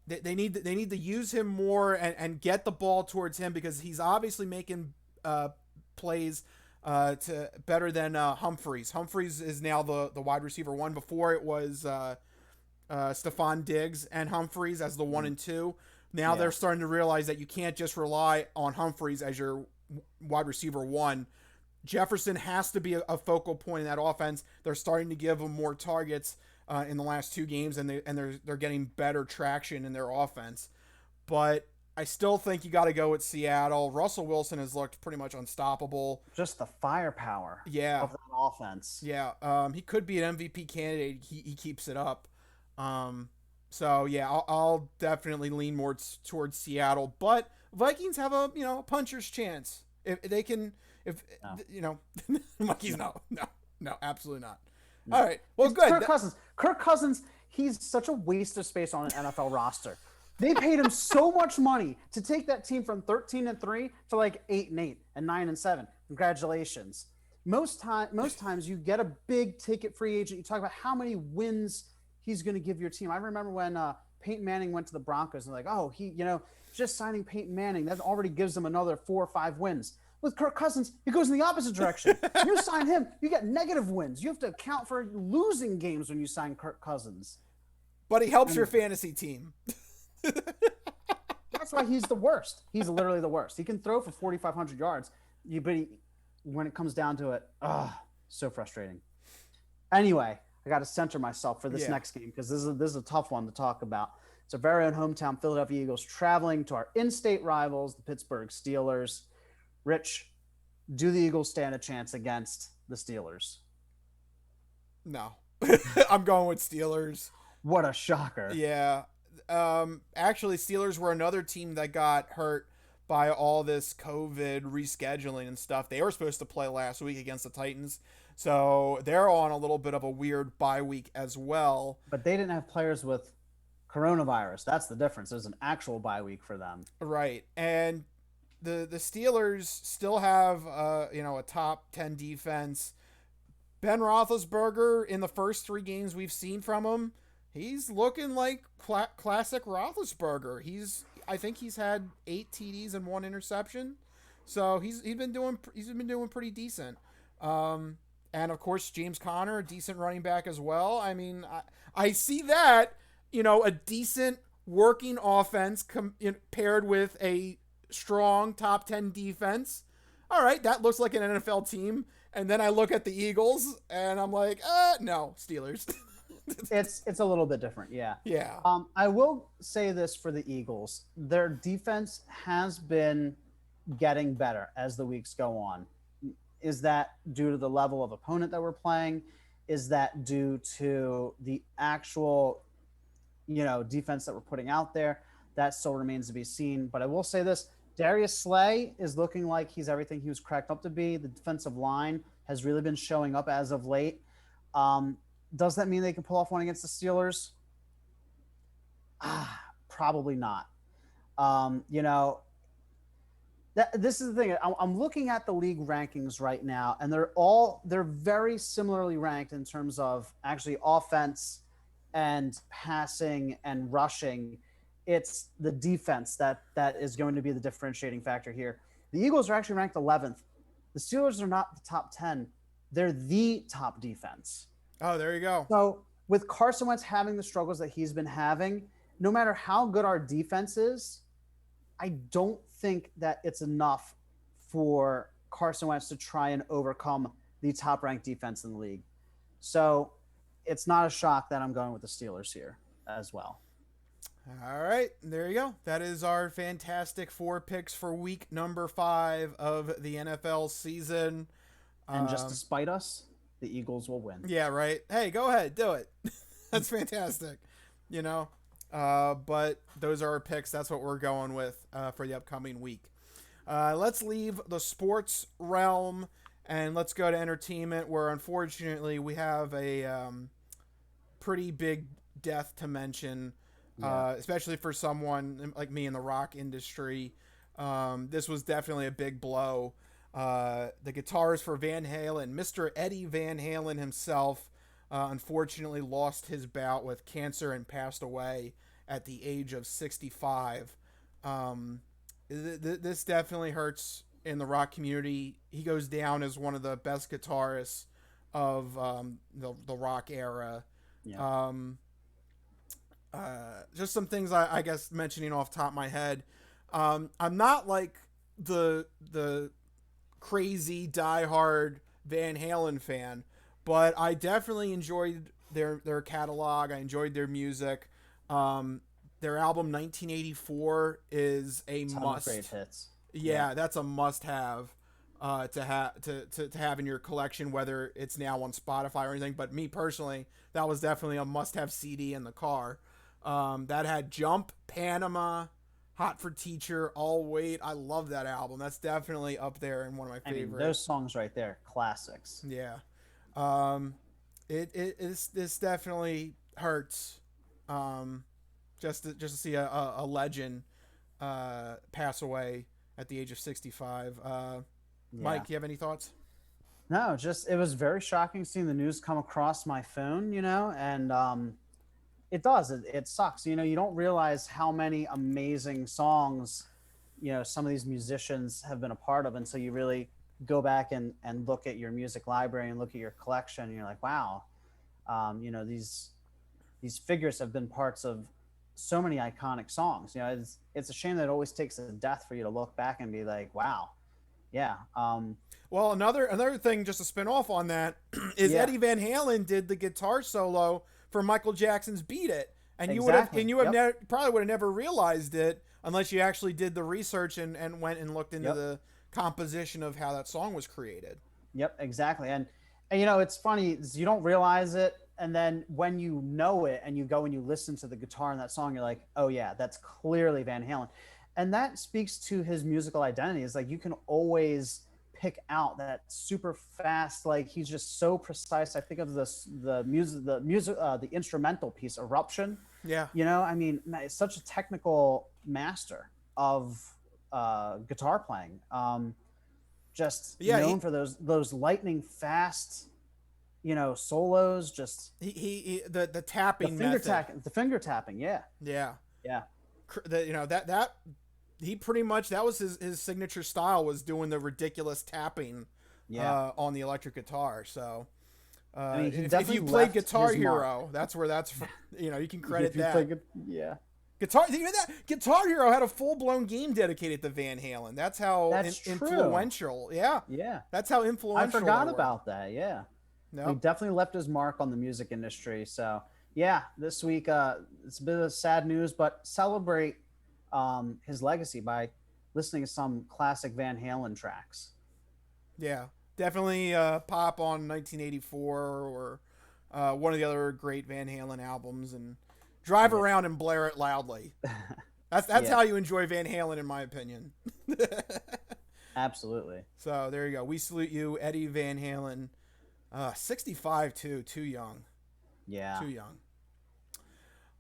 they need to use him more and get the ball towards him, because he's obviously making plays to better than Humphreys. Humphreys is now the wide receiver one. Before it was Stephon Diggs and Humphreys as the 1 and 2. Now they're starting to realize that you can't just rely on Humphreys as your wide receiver one. Jefferson has to be a focal point in that offense. They're starting to give him more targets in the last 2 games, and they're getting better traction in their offense. But I still think you got to go with Seattle. Russell Wilson has looked pretty much unstoppable. Just the firepower of that offense. Yeah, he could be an MVP candidate. He keeps it up. So yeah, I'll definitely lean more towards Seattle. But Vikings have a puncher's chance if they can. Monkeys, no, absolutely not. No. All right, well, good. Kirk Cousins, he's such a waste of space on an NFL roster. They paid him so much money to take that team from 13-3 to like 8-8 and 9-7. Congratulations. Most times you get a big ticket free agent. You talk about how many wins he's going to give your team. I remember when Peyton Manning went to the Broncos, and like, oh, just signing Peyton Manning, that already gives them another 4 or 5 wins. With Kirk Cousins, he goes in the opposite direction. You sign him, you get negative wins. You have to account for losing games when you sign Kirk Cousins. But he helps your fantasy team. That's why he's the worst. He's literally the worst. He can throw for 4,500 yards, but when it comes down to it, so frustrating. Anyway, I got to center myself for this next game, because this is a tough one to talk about. It's our very own hometown Philadelphia Eagles traveling to our in-state rivals, the Pittsburgh Steelers. Rich, do the Eagles stand a chance against the Steelers? No. I'm going with Steelers. What a shocker. Yeah. Actually, Steelers were another team that got hurt by all this COVID rescheduling and stuff. They were supposed to play last week against the Titans. So they're on a little bit of a weird bye week as well. But they didn't have players with coronavirus. That's the difference. It was an actual bye week for them. Right. And the Steelers still have a top 10 defense. Ben Roethlisberger, in the first 3 games we've seen from him, he's looking like classic Roethlisberger. I think he's had 8 TDs and 1 interception, so he's been doing pretty decent. And of course James Conner, a decent running back as well. I mean, I see that, a decent working offense paired with a strong top 10 defense. All right, that looks like an NFL team. And then I look at the Eagles and I'm like, no, Steelers. It's a little bit different, yeah. Yeah. I will say this for the Eagles. Their defense has been getting better as the weeks go on. Is that due to the level of opponent that we're playing? Is that due to the actual, defense that we're putting out there? That still remains to be seen. But I will say this, Darius Slay is looking like he's everything he was cracked up to be. The defensive line has really been showing up as of late. Does that mean they can pull off one against the Steelers? Probably not. This is the thing. I'm looking at the league rankings right now, and they're very similarly ranked in terms of actually offense and passing and rushing. It's the defense that is going to be the differentiating factor here. The Eagles are actually ranked 11th. The Steelers are not the top 10. They're the top defense. Oh, there you go. So with Carson Wentz having the struggles that he's been having, no matter how good our defense is, I don't think that it's enough for Carson Wentz to try and overcome the top-ranked defense in the league. So it's not a shock that I'm going with the Steelers here as well. All right, there you go. That is our fantastic 4 picks for week number 5 of the NFL season. And just to spite us, the Eagles will win. Yeah, right. Hey, go ahead, do it. That's fantastic. But those are our picks. That's what we're going with for the upcoming week. Let's leave the sports realm and let's go to entertainment, where unfortunately we have a pretty big death to mention. Especially for someone like me in the rock industry. This was definitely a big blow. The guitarist for Van Halen, Mr. Eddie Van Halen himself, unfortunately lost his bout with cancer and passed away at the age of 65. This definitely hurts in the rock community. He goes down as one of the best guitarists of the rock era. Yeah. Just some things I guess mentioning off the top of my head. I'm not like the crazy diehard Van Halen fan, but I definitely enjoyed their catalog. I enjoyed their music. Their album 1984 is a must. Great hits. Yeah, that's a must-have to have in your collection, whether it's now on Spotify or anything. But me personally, that was definitely a must-have CD in the car. That had Jump, Panama, Hot for Teacher, All Wait. I love that album. That's definitely up there and one of my favorites. I mean, those songs right there, classics. Yeah. This definitely hurts. Just to see a legend pass away at the age of 65. Mike, you have any thoughts? No, it was very shocking seeing the news come across my phone, and it does. It sucks. You don't realize how many amazing songs, some of these musicians have been a part of until you really go back and look at your music library and look at your collection. And you're like, wow, these figures have been parts of so many iconic songs. It's a shame that it always takes a death for you to look back and be like, wow, yeah. Well, another thing, just to spin off on that, is Eddie Van Halen did the guitar solo for Michael Jackson's "Beat It," and exactly. you probably would have never realized it unless you actually did the research and went and looked into the composition of how that song was created. Yep, exactly. And it's funny, you don't realize it, and then when you know it and you go and you listen to the guitar in that song, you're like, oh yeah, that's clearly Van Halen. And that speaks to his musical identity. It's like you can always pick out that super fast, like he's just so precise. I think of the instrumental piece, Eruption. Yeah. I mean, it's such a technical master of guitar playing. Just Yeah. known for those lightning fast, solos. Just the tapping method. the finger tapping. Yeah. Yeah. Yeah. That he pretty much, that was his signature style, was doing the ridiculous tapping. Yeah. On the electric guitar. So I mean, if you played Guitar Hero, that's where that's from, you can credit that. Yeah. Guitar Hero had a full-blown game dedicated to Van Halen. That's how influential. Yeah. Yeah. That's how influential. I forgot about that. Yeah. No. He definitely left his mark on the music industry. So yeah, this week it's a bit of sad news, but celebrate his legacy by listening to some classic Van Halen tracks. Yeah, definitely pop on 1984 or one of the other great Van Halen albums and drive around and blare it loudly. That's how you enjoy Van Halen, in my opinion. Absolutely. So there you go. We salute you, Eddie Van Halen. 65 too young. Yeah. Too young.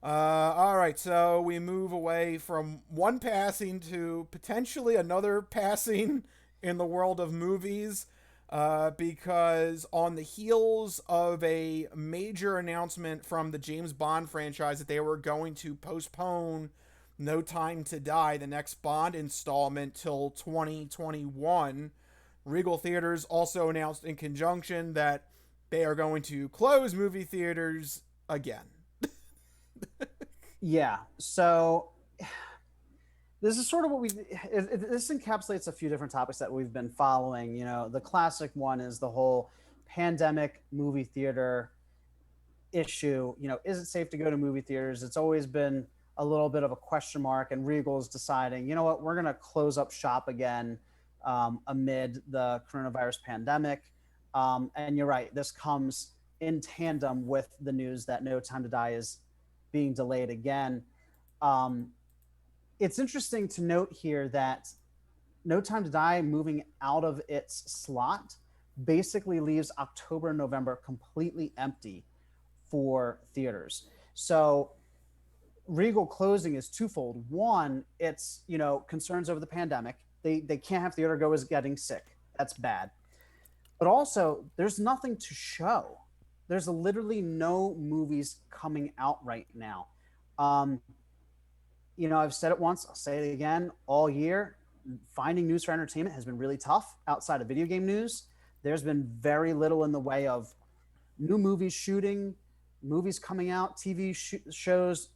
All right, so we move away from one passing to potentially another passing in the world of movies, because on the heels of a major announcement from the James Bond franchise that they were going to postpone No Time to Die, the next Bond installment, till 2021, Regal Theaters also announced in conjunction that they are going to close movie theaters again. Yeah. So this is sort of what this encapsulates a few different topics that we've been following. The classic one is the whole pandemic movie theater issue. Is it safe to go to movie theaters? It's always been a little bit of a question mark, and Regal's deciding, you know what, we're going to close up shop again amid the coronavirus pandemic. And you're right, this comes in tandem with the news that No Time to Die is being delayed again. It's interesting to note here that No Time to Die moving out of its slot basically leaves October and November completely empty for theaters. So Regal closing is twofold. One, it's concerns over the pandemic. They can't have theater goers getting sick. That's bad. But also, there's nothing to show. There's literally no movies coming out right now. I've said it once, I'll say it again. All year, finding news for entertainment has been really tough outside of video game news. There's been very little in the way of new movies shooting, movies coming out, TV shows,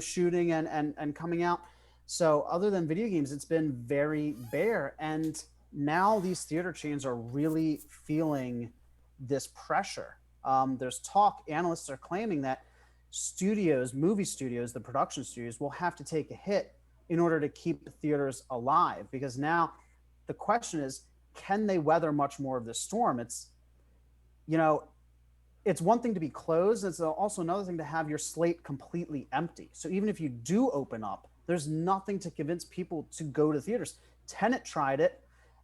shooting and coming out. So other than video games, it's been very bare. And now these theater chains are really feeling this pressure. There's talk, analysts are claiming that movie studios, the production studios, will have to take a hit in order to keep the theaters alive, because now the question is, can they weather much more of this storm? It's one thing to be closed. It's also another thing to have your slate completely empty. So even if you do open up, there's nothing to convince people to go to theaters. Tenet tried it,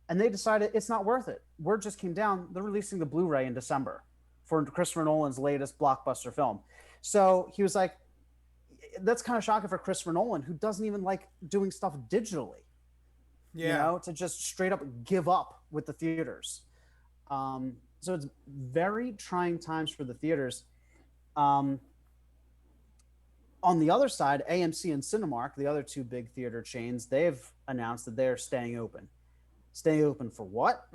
and they decided it's not worth it. Word just came down, they're releasing the Blu-ray in December for Christopher Nolan's latest blockbuster film. So he was like, that's kind of shocking for Christopher Nolan, who doesn't even like doing stuff digitally. Yeah. To just straight up give up with the theaters. So it's very trying times for the theaters. On the other side, AMC and Cinemark, the other two big theater chains, they've announced that they're staying open. Staying open for what?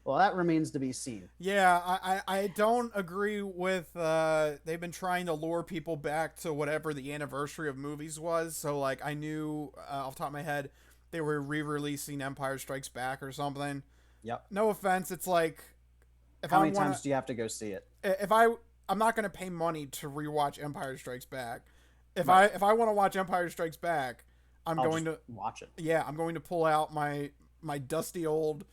Well, that remains to be seen. Yeah, I don't agree with, they've been trying to lure people back to whatever the anniversary of movies was. So, like, I knew off the top of my head, they were re-releasing Empire Strikes Back or something. Yep. No offense, it's like, how many times do you have to go see it? I'm not going to pay money to rewatch Empire Strikes Back. If Right. I want to watch Empire Strikes Back, I'll going to watch it. Yeah, I'm going to pull out my dusty old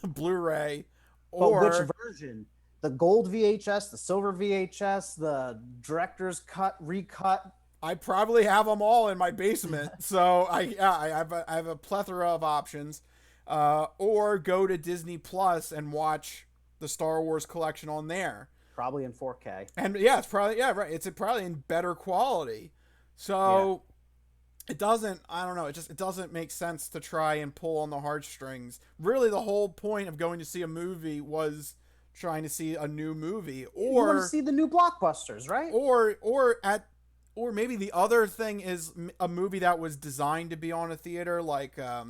Blu-ray. But which version? The gold VHS, the silver VHS, the director's cut, recut? I probably have them all in my basement. So I have a plethora of options. or go to Disney Plus and watch the Star Wars collection on there. Probably in 4K. And yeah, it's probably right. It's probably in better quality. So it doesn't. I don't know. It doesn't make sense to try and pull on the heartstrings. Really, the whole point of going to see a movie was trying to see a new movie, or you want to see the new blockbusters, right? Or maybe the other thing is a movie that was designed to be on a theater, like a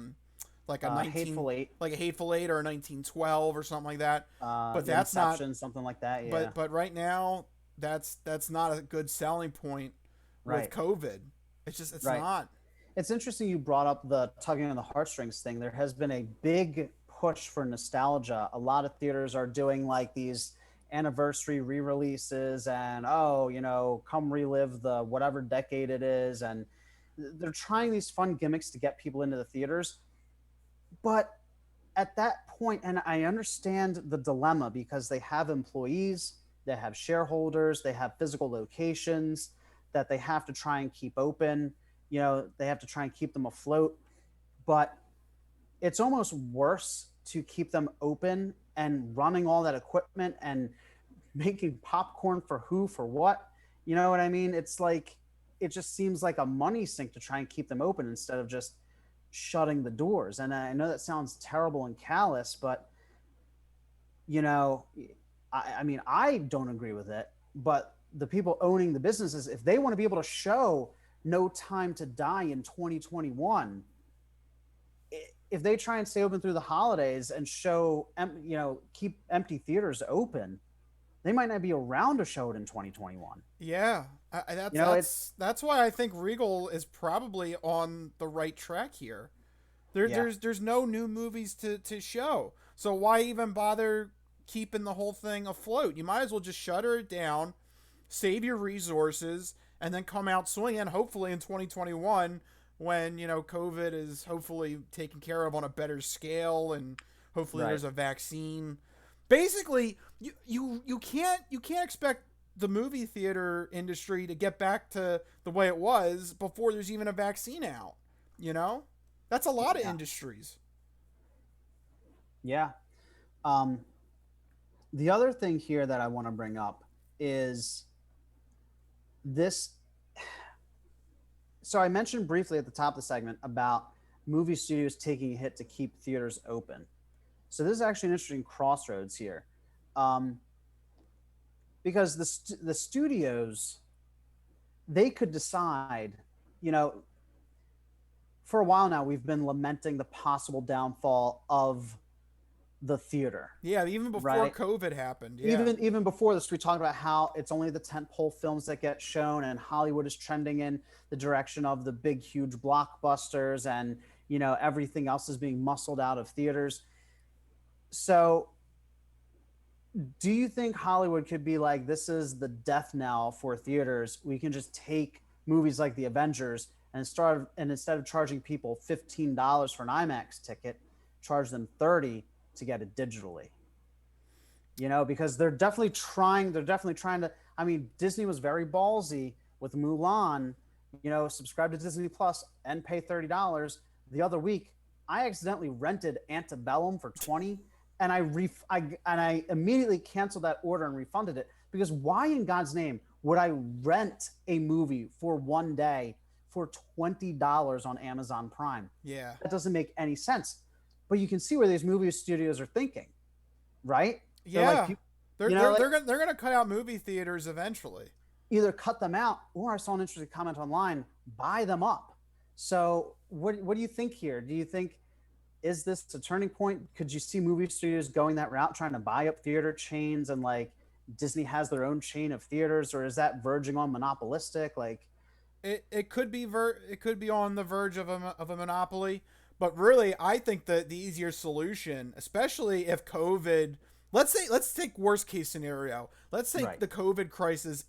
Hateful Eight, like a Hateful Eight or a 1912 or something like that. But that's Inception, not something like that. Yeah. But right now, that's not a good selling point with COVID. It's not. It's interesting you brought up the tugging on the heartstrings thing. There has been a big push for nostalgia. A lot of theaters are doing like these anniversary re-releases and come relive the whatever decade it is, and they're trying these fun gimmicks to get people into the theaters. But at that point, and I understand the dilemma because they have employees, they have shareholders, they have physical locations that they have to try and keep open. They have to try and keep them afloat. But it's almost worse to keep them open and running all that equipment and making popcorn for what? You know what I mean? It's like, it just seems like a money sink to try and keep them open instead of just shutting the doors. And I know that sounds terrible and callous, but I mean, I don't agree with it, but the people owning the businesses, if they want to be able to show No Time to Die in 2021, if they try and stay open through the holidays and show, keep empty theaters open, they might not be around to show it in 2021. Yeah, that's why I think Regal is probably on the right track here. There's no new movies to show, so why even bother keeping the whole thing afloat? You might as well just shutter it down, save your resources, and then come out swinging. Hopefully in 2021, when COVID is hopefully taken care of on a better scale, and hopefully there's a vaccine. Basically, you can't expect the movie theater industry to get back to the way it was before there's even a vaccine out. That's a lot of industries. Yeah. The other thing here that I want to bring up is this. So I mentioned briefly at the top of the segment about movie studios taking a hit to keep theaters open. So this is actually an interesting crossroads here, because the studios, they could decide, for a while now, we've been lamenting the possible downfall of the theater. Yeah, even before COVID happened. Yeah. Even before this, we talked about how it's only the tentpole films that get shown, and Hollywood is trending in the direction of the big, huge blockbusters, and everything else is being muscled out of theaters. So, do you think Hollywood could be like, this is the death knell for theaters? We can just take movies like The Avengers and instead of charging people $15 for an IMAX ticket, charge them $30 to get it digitally. Because they're definitely trying to. I mean, Disney was very ballsy with Mulan. Subscribe to Disney Plus and pay $30. The other week, I accidentally rented Antebellum for $20, and I immediately canceled that order and refunded it, because why in God's name would I rent a movie for one day for $20 on Amazon Prime? Yeah, that doesn't make any sense. But you can see where these movie studios are thinking, right? Yeah, they're gonna cut out movie theaters eventually. Either cut them out, or I saw an interesting comment online, buy them up. So what do you think here? Do you think, is this a turning point? Could you see movie studios going that route, trying to buy up theater chains, and like Disney has their own chain of theaters, or is that verging on monopolistic? Like, it could be on the verge of a monopoly, but really I think that the easier solution, especially if COVID, let's take worst case scenario. Let's say the COVID crisis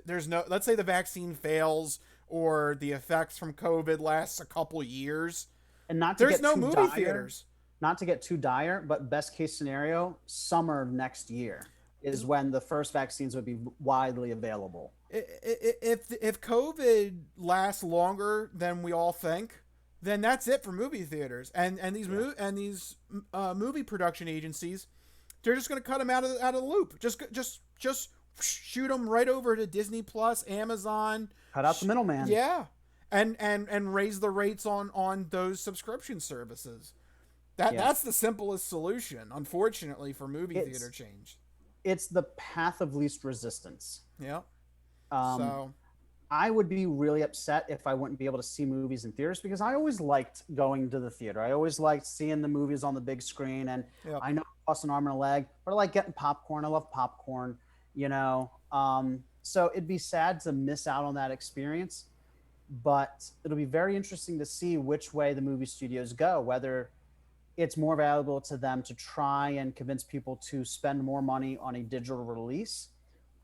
let's say the vaccine fails, or the effects from COVID lasts a couple years, and there's no movie theaters. Not to get too dire, but best case scenario, summer of next year is when the first vaccines would be widely available. If COVID lasts longer than we all think, then that's it for movie theaters. And these movie production agencies, they're just going to cut them out of the loop. Just shoot them right over to Disney Plus, Amazon. Cut out the middleman. Yeah, and raise the rates on those subscription services. That's the simplest solution, unfortunately, for movie theater change. It's the path of least resistance. Yeah. So I would be really upset if I wouldn't be able to see movies in theaters, because I always liked going to the theater. I always liked seeing the movies on the big screen, and I know it costs an arm and a leg, but I like getting popcorn. I love popcorn, you know. So it'd be sad to miss out on that experience, but it'll be very interesting to see which way the movie studios go, whether it's more valuable to them to try and convince people to spend more money on a digital release,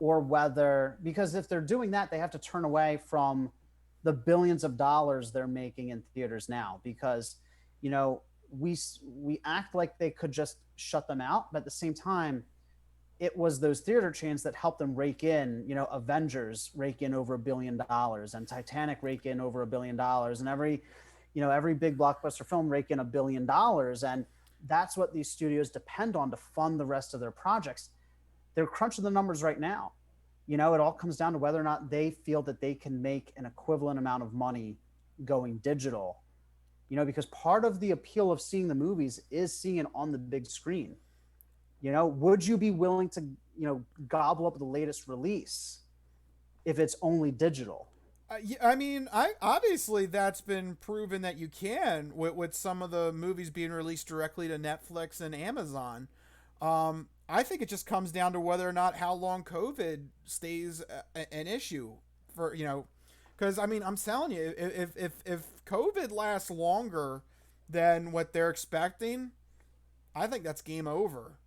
or whether, because if they're doing that, they have to turn away from the billions of dollars they're making in theaters now, because, you know, we act like they could just shut them out, but at the same time, it was those theater chains that helped them rake in, you know, Avengers rake in over $1 billion, and Titanic rake in over $1 billion, and every big blockbuster film rake in $1 billion. And that's what these studios depend on to fund the rest of their projects. They're crunching the numbers right now. You know, it all comes down to whether or not they feel that they can make an equivalent amount of money going digital, you know, because part of the appeal of seeing the movies is seeing it on the big screen. You know, would you be willing to, you know, gobble up the latest release if it's only digital? I mean, obviously that's been proven that you can with some of the movies being released directly to Netflix and Amazon. I think it just comes down to whether or not how long COVID stays an issue for, you know, because I mean, I'm telling you, if COVID lasts longer than what they're expecting, I think that's game over.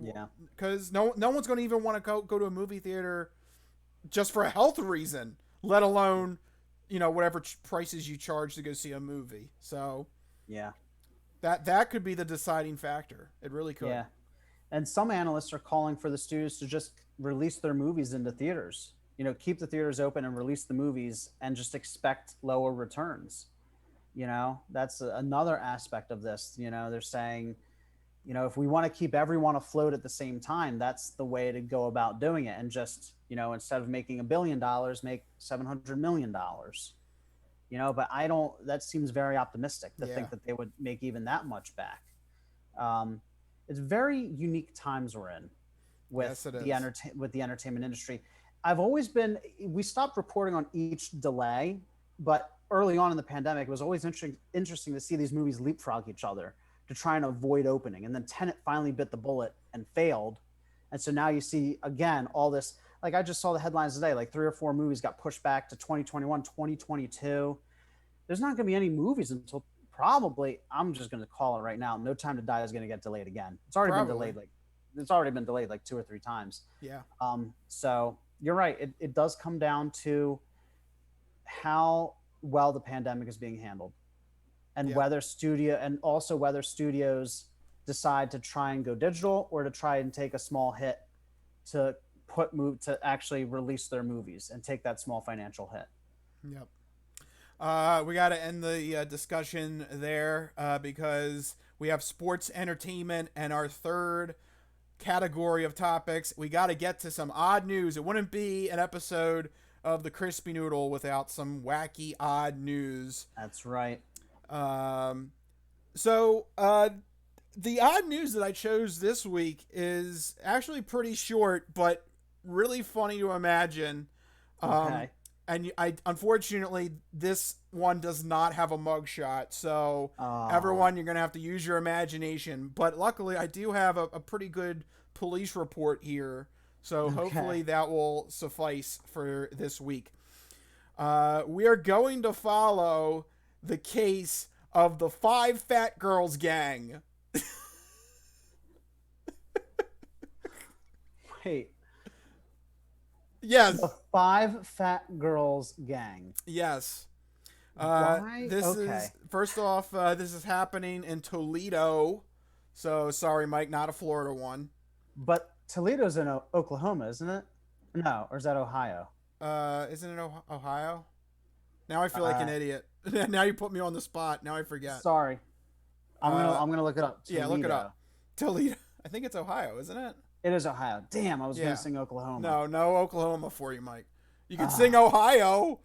Yeah, because no one's going to even want to go to a movie theater just for a health reason, let alone, you know, whatever prices you charge to go see a movie. So yeah, that could be the deciding factor. It really could. Yeah. And some analysts are calling for the studios to just release their movies into theaters. You know, keep the theaters open and release the movies and just expect lower returns. You know, that's another aspect of this. You know, they're saying, you know, if we want to keep everyone afloat at the same time, that's the way to go about doing it. And just, you know, instead of making $1 billion, make $700 million. You know, but that seems very optimistic to think that they would make even that much back. It's very unique times we're in with with the entertainment industry. We stopped reporting on each delay, but early on in the pandemic, it was always interesting to see these movies leapfrog each other to try and avoid opening. And then Tenet finally bit the bullet and failed. And so now you see, again, all this, like I just saw the headlines today, like 3 or 4 movies got pushed back to 2021, 2022. There's not going to be any movies until probably, I'm just going to call it right now, No Time to Die is going to get delayed again. It's already been delayed like 2 or 3 times. Yeah. So you're right. It does come down to how well the pandemic is being handled, and whether studios decide to try and go digital or to try and take a small hit to actually release their movies and take that small financial hit. Yep. We got to end the discussion there because we have sports entertainment and our third category of topics. We got to get to some odd news. It wouldn't be an episode of the Crispy Noodle without some wacky odd news. That's right. So the odd news that I chose this week is actually pretty short, but really funny to imagine. Okay. And unfortunately, this one does not have a mugshot. So everyone, you're going to have to use your imagination. But luckily, I do have a pretty good police report here. So hopefully that will suffice for this week. We are going to follow the case of the 5 Fat Girls gang. Wait. Yes. The 5 Fat Girls gang. Yes. Why? This is, first off, this is happening in Toledo. So sorry, Mike, not a Florida one. But Toledo's in Oklahoma, isn't it? No, or is that Ohio? Isn't it Ohio? Now I feel like an idiot. Now you put me on the spot. Now I forget. Sorry. I'm gonna look it up. Yeah, look it up. Toledo. I think it's Ohio, isn't it? It is Ohio. Damn, I was gonna sing Oklahoma. No Oklahoma for you, Mike. You can sing Ohio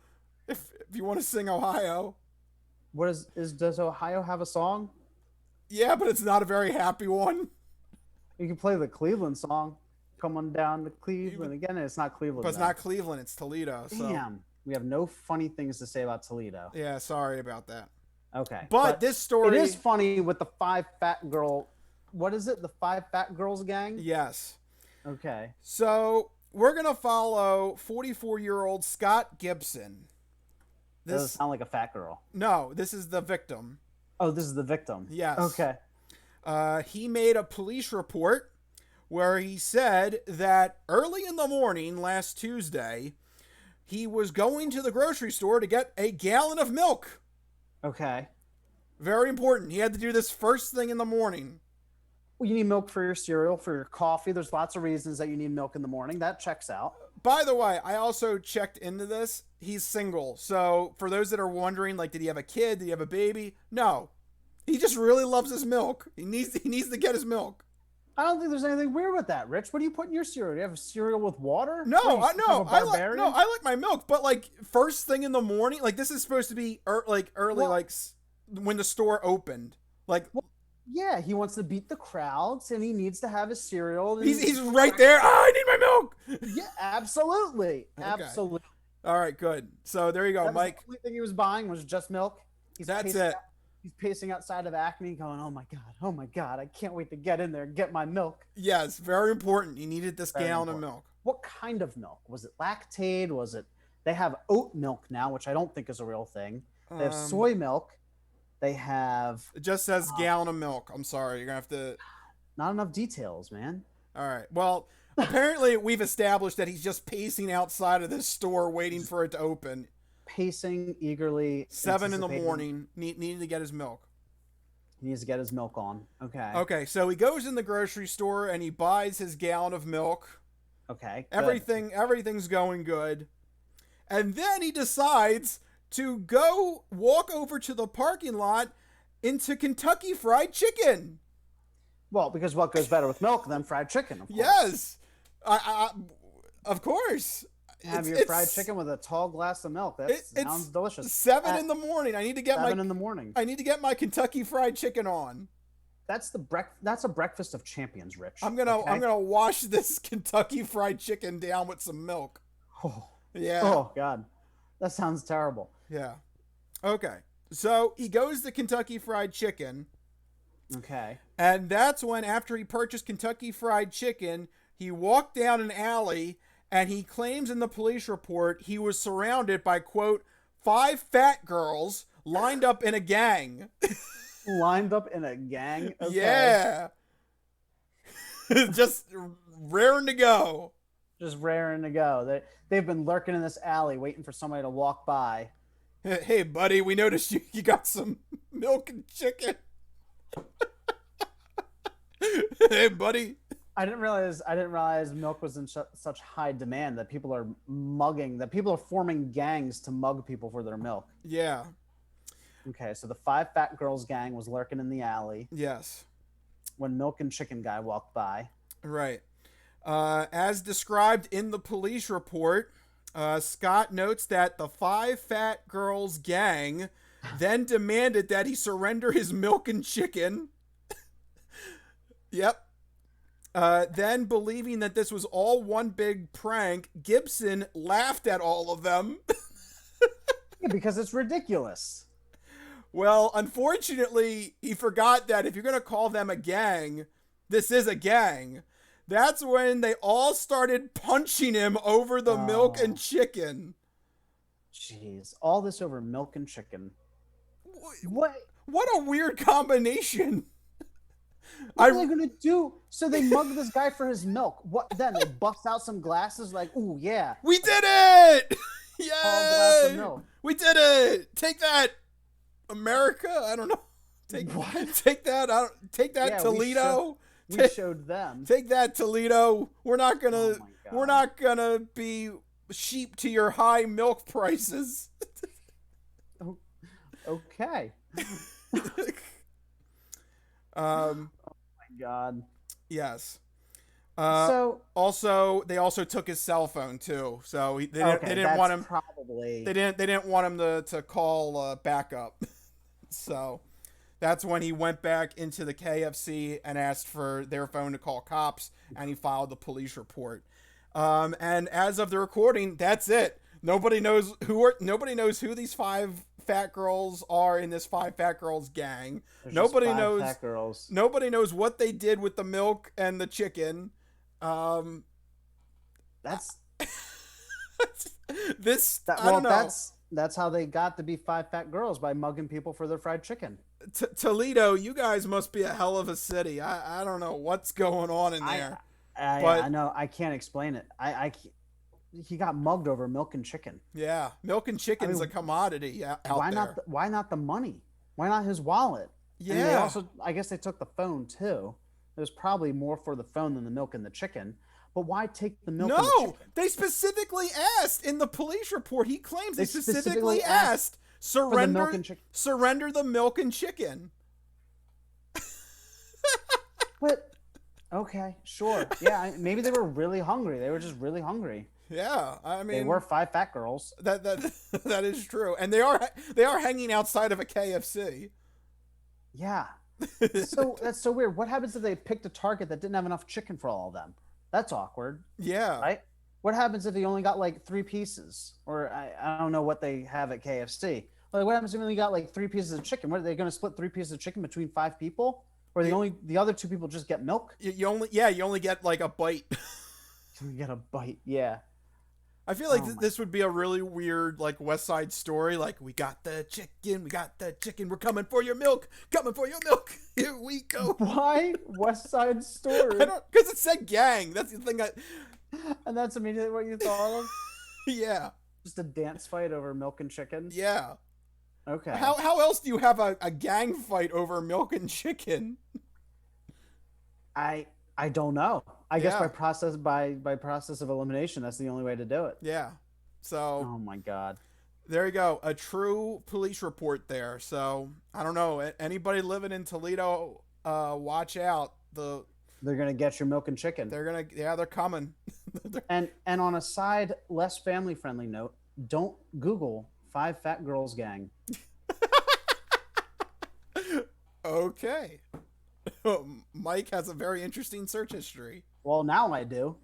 if you want to sing Ohio. What does Ohio have a song? Yeah, but it's not a very happy one. You can play the Cleveland song. Come on down to Cleveland. Again, it's not Cleveland. But it's not Cleveland, it's Toledo. So. Damn. We have no funny things to say about Toledo. Yeah, sorry about that. Okay. But this story... It is funny with the 5 fat girl... What is it? The 5 fat girls gang? Yes. Okay. So, we're going to follow 44-year-old Scott Gibson. This doesn't sound like a fat girl. No, this is the victim. Oh, this is the victim. Yes. Okay. He made a police report where he said that early in the morning last Tuesday, he was going to the grocery store to get a gallon of milk. Okay. Very important. He had to do this first thing in the morning. Well, you need milk for your cereal, for your coffee. There's lots of reasons that you need milk in the morning. That checks out. By the way, I also checked into this. He's single. So for those that are wondering, like, did he have a kid? Did he have a baby? No. He just really loves his milk. He needs to get his milk. I don't think there's anything weird with that, Rich. What do you put in your cereal? Do you have a cereal with water? No, I like my milk, but like first thing in the morning, like this is supposed to be early, like when the store opened. Like, yeah, he wants to beat the crowds, and he needs to have his cereal. He's right there. Oh, I need my milk. Yeah, absolutely, okay. Absolutely. All right, good. So there you go, Mike. The only thing he was buying was just milk. That's it. He's pacing outside of Acme going, oh my God, I can't wait to get in there and get my milk. Yes, very important. He needed this gallon of milk. What kind of milk? Was it Lactaid? They have oat milk now, which I don't think is a real thing. They have soy milk. They have... It just says gallon of milk. I'm sorry. You're going to have to... Not enough details, man. All right. Well, apparently we've established that he's just pacing outside of this store waiting for it to open. Pacing eagerly. 7 in the morning, needing to get his milk. He needs to get his milk on. Okay. Okay, so he goes in the grocery store and he buys his gallon of milk. Okay. Everything's going good. And then he decides to go walk over to the parking lot into Kentucky Fried Chicken. Well, because what goes better with milk than fried chicken, of course. Yes. Of course. Have your fried chicken with a tall glass of milk. That sounds delicious. 7 in the morning. I need to get 7 in the morning. I need to get my Kentucky Fried Chicken on. That's a breakfast of champions, Rich. I'm gonna wash this Kentucky Fried Chicken down with some milk. Oh. Yeah. Oh God, that sounds terrible. Yeah. Okay. So he goes to Kentucky Fried Chicken. Okay. And that's when, after he purchased Kentucky Fried Chicken, he walked down an alley. And he claims in the police report he was surrounded by, quote, 5 fat girls lined up in a gang. Lined up in a gang? Okay. Yeah. Just raring to go. Just raring to go. They've been lurking in this alley waiting for somebody to walk by. Hey, buddy, we noticed you got some milk and chicken. Hey, buddy. I didn't realize milk was in such high demand that people are forming gangs to mug people for their milk. Yeah. Okay, so the 5 fat girls gang was lurking in the alley. Yes. When Milk and Chicken guy walked by. Right. As described in the police report, Scott notes that the 5 fat girls gang then demanded that he surrender his milk and chicken. Yep. Then, believing that this was all one big prank, Gibson laughed at all of them. Yeah, because it's ridiculous. Well, unfortunately, he forgot that if you're going to call them a gang, this is a gang. That's when they all started punching him over the milk and chicken. Jeez, all this over milk and chicken. What a weird combination. What are they going to do? So they mug this guy for his milk. What then? They bust out some glasses like, ooh, yeah. We did it! Yay! Tall glass of milk. We did it! Take that, America. I don't know. Take that. Take that, yeah, Toledo. We showed them. Take that, Toledo. We're not gonna be sheep to your high milk prices. Okay. um, My God. yes. Uh, So they also took his cell phone too. So they okay, didn't want that's him. probably They didn't want him to call backup. So that's when he went back into the KFC and asked for their phone to call cops, and he filed the police report. And as of the recording, that's it. Nobody knows who these five fat girls are in this five fat girls gang. there's just Nobody five knows. fat girls. Nobody knows what they did with the milk and the chicken. Um, That's this that. I don't Well, know. that's how they got to be five fat girls, by mugging people for their fried chicken. Toledo, you guys must be a hell of a city. I don't know what's going on in I there, I but know I can't explain it. He got mugged over milk and chicken. yeah, milk and I chicken's a mean, commodity out why there. not? Why not the money? Why not his wallet? I mean, they Yeah, also, I guess they took the phone too. It was probably more for the phone than the milk and the chicken. But why take the milk and the no, chicken? they specifically asked in the police report. He claims they They specifically specifically asked asked for the milk and chicken. surrender the milk and chicken. But okay, sure, yeah, maybe they were really hungry. They were just really hungry. Yeah, I They mean were five fat girls. that that is true, and they are hanging outside of a KFC. Yeah. So that's so weird. What happens if they picked a target that didn't have enough chicken for all of them? That's awkward, Yeah, right? What happens if he only got like three pieces? Or I don't know what they have at KFC. Like, what happens if he only got like three pieces of chicken? What, are they going to split three pieces of chicken between five people? Or the other two people just get milk? you only get like a bite. You get a bite. Yeah. I feel like Oh my. this would be a really weird like West Side Story. Like we got the chicken, we're coming for your milk, Here we go. Why West Side Story? I don't because it said gang. That's the thing. And that's immediately what you thought of? Yeah, Just a dance fight over milk and chicken? yeah. Okay. How else do you have a gang fight over milk and chicken? I don't know. I guess Yeah, by process of elimination, that's the only way to do it. yeah. So Oh my God. there you go, a true police report there. So I don't know. Anybody living in Toledo, watch out. They're gonna get your milk and chicken. They're coming. And on a side, less family friendly note, don't Google five fat girls gang. Okay. Mike has a very interesting search history. Well, now I do.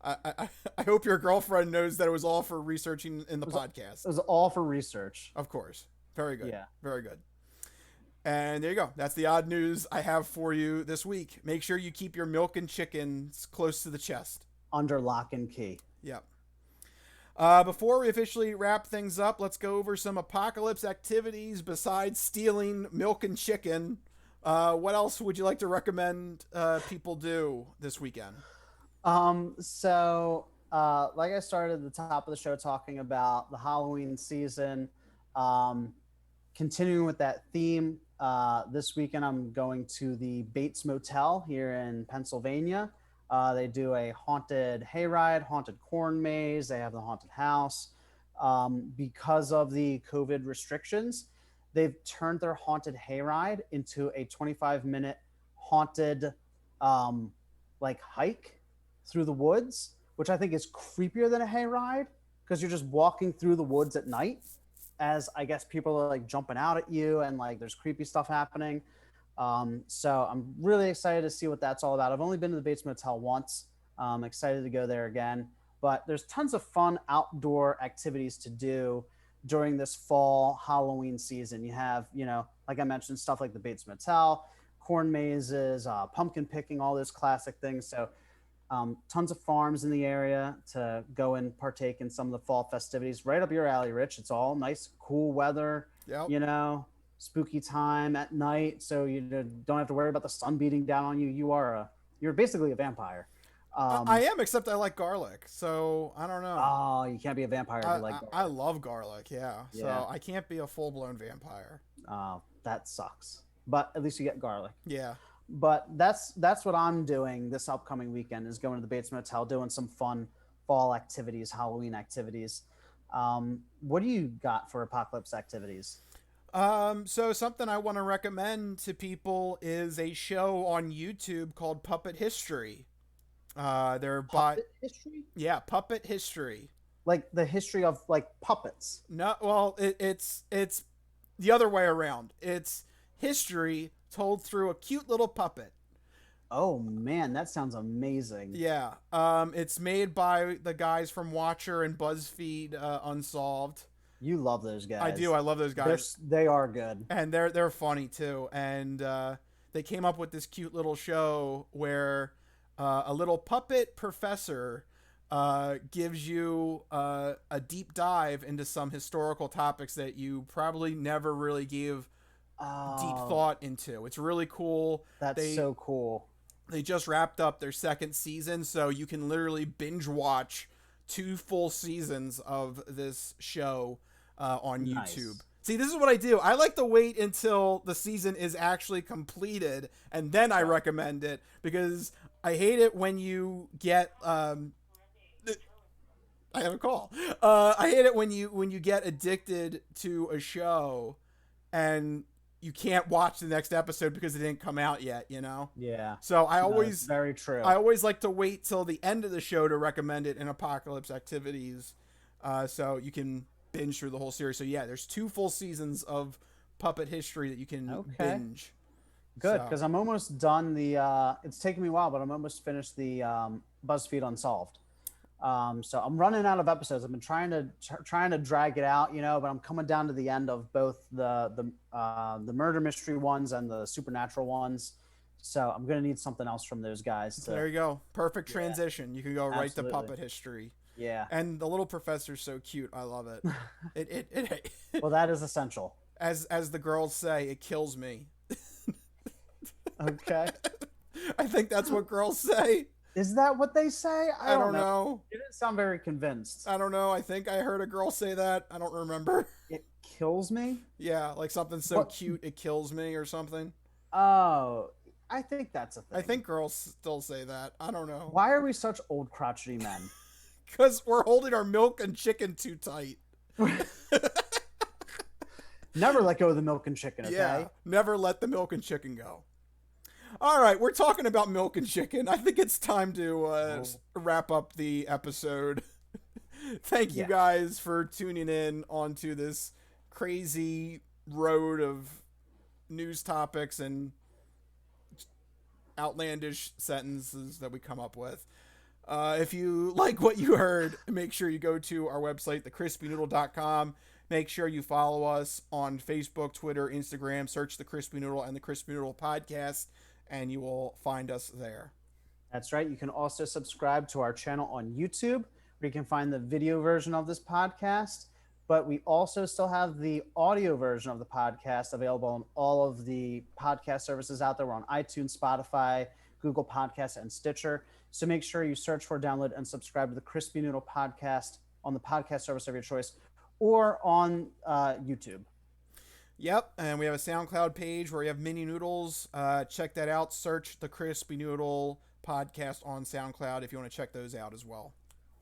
I hope your girlfriend knows that it was all for researching in the podcast. It was all for research. Of course. Very good. Yeah. Very good. And there you go. That's the odd news I have for you this week. Make sure you keep your milk and chickens close to the chest. Under lock and key. Yep. Before we officially wrap things up, let's go over some apocalypse activities besides stealing milk and chicken. What else would you like to recommend people do this weekend? Like I started at the top of the show talking about the Halloween season, continuing with that theme, this weekend I'm going to the Bates Motel here in Pennsylvania. They do a haunted hayride, haunted corn maze. They have the haunted house. Because of the COVID restrictions, they've turned their haunted hayride into a 25-minute haunted hike through the woods, which I think is creepier than a hayride because you're just walking through the woods at night as I guess people are like jumping out at you and like there's creepy stuff happening. So I'm really excited to see what that's all about. I've only been to the Bates Motel once. I'm excited to go there again, but there's tons of fun outdoor activities to do during this fall Halloween season. You have, like I mentioned, stuff like the Bates Motel, corn mazes, pumpkin picking, all those classic things. So tons of farms in the area to go and partake in some of the fall festivities. Right up your alley, Rich. It's all nice, cool weather, Yep. Spooky time at night. So you don't have to worry about the sun beating down on you. You're basically a vampire. I am, except I like garlic, so I don't know. Oh, you can't be a vampire if you like garlic. I love garlic, yeah. Yeah. So I can't be a full-blown vampire. That sucks. But at least you get garlic. Yeah. But that's what I'm doing this upcoming weekend is going to the Bates Motel, doing some fun fall activities, Halloween activities. What do you got for apocalypse activities? So something I want to recommend to people is a show on YouTube called Puppet History. They're by Puppet history? Yeah, Puppet History. Like the history of like puppets. No, well, it's the other way around. It's history told through a cute little puppet. Oh man, that sounds amazing. Yeah. It's made by the guys from Watcher and BuzzFeed Unsolved. You love those guys. I do. I love those guys. They are good. And they're funny too. And they came up with this cute little show where a little puppet professor gives you a deep dive into some historical topics that you probably never really gave deep thought into. It's really cool. That's so cool. They just wrapped up their second season, so you can literally binge watch 2 full seasons of this show on YouTube. See, this is what I do. I like to wait until the season is actually completed, and then I recommend it, because I hate it when you get I have a call. I hate it when you get addicted to a show and you can't watch the next episode because it didn't come out yet, you know? Yeah. So I always very true. I always like to wait till the end of the show to recommend it in Apocalypse Activities, so you can binge through the whole series. So yeah, there's 2 full seasons of Puppet History that you can binge. Good, because I'm almost done the. It's taken me a while, but I'm almost finished the BuzzFeed Unsolved. So I'm running out of episodes. I've been trying to drag it out, but I'm coming down to the end of both the murder mystery ones and the supernatural ones. So I'm gonna need something else from those guys. There you go. Perfect transition. You can go right to Puppet History. Yeah. And the little professor's so cute. I love it. It well, that is essential. As the girls say, it kills me. Okay. I think that's what girls say. Is that what they say? I don't know. You didn't sound very convinced. I don't know. I think I heard a girl say that. I don't remember. It kills me? Yeah, like something so cute it kills me or something. Oh, I think that's a thing. I think girls still say that. I don't know. Why are we such old crotchety men? Because we're holding our milk and chicken too tight. Never let go of the milk and chicken, okay? Yeah, never let the milk and chicken go. All right, we're talking about milk and chicken. I think it's time to wrap up the episode. Thank you guys for tuning in onto this crazy road of news topics and outlandish sentences that we come up with. If you like what you heard, make sure you go to our website, thecrispynoodle.com. Make sure you follow us on Facebook, Twitter, Instagram. Search The Crispy Noodle and The Crispy Noodle Podcast, and you will find us there. That's right. You can also subscribe to our channel on YouTube, where you can find the video version of this podcast. But we also still have the audio version of the podcast available on all of the podcast services out there. We're on iTunes, Spotify, Google Podcasts, and Stitcher. So make sure you search for, download, and subscribe to the Crispy Noodle Podcast on the podcast service of your choice or on YouTube. Yep, and we have a SoundCloud page where we have mini noodles. Check that out. Search the Crispy Noodle Podcast on SoundCloud if you want to check those out as well.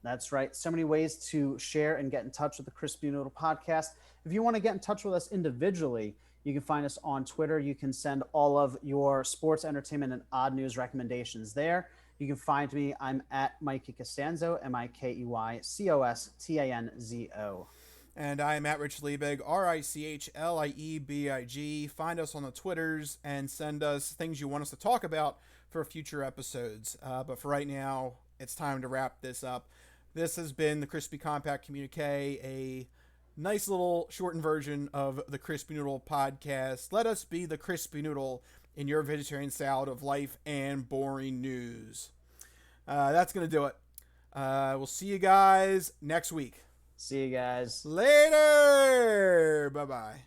That's right. So many ways to share and get in touch with the Crispy Noodle Podcast. If you want to get in touch with us individually, you can find us on Twitter. You can send all of your sports, entertainment, and odd news recommendations there. You can find me. I'm at Mikey Costanzo, MikeyCostanzo. And I'm at Rich Liebig, RichLiebig. Find us on the Twitters and send us things you want us to talk about for future episodes. But for right now, it's time to wrap this up. This has been the Crispy Compact Communiqué, a nice little shortened version of the Crispy Noodle Podcast. Let us be the Crispy Noodle in your vegetarian salad of life and boring news. That's going to do it. We'll see you guys next week. See you guys later. Bye-bye.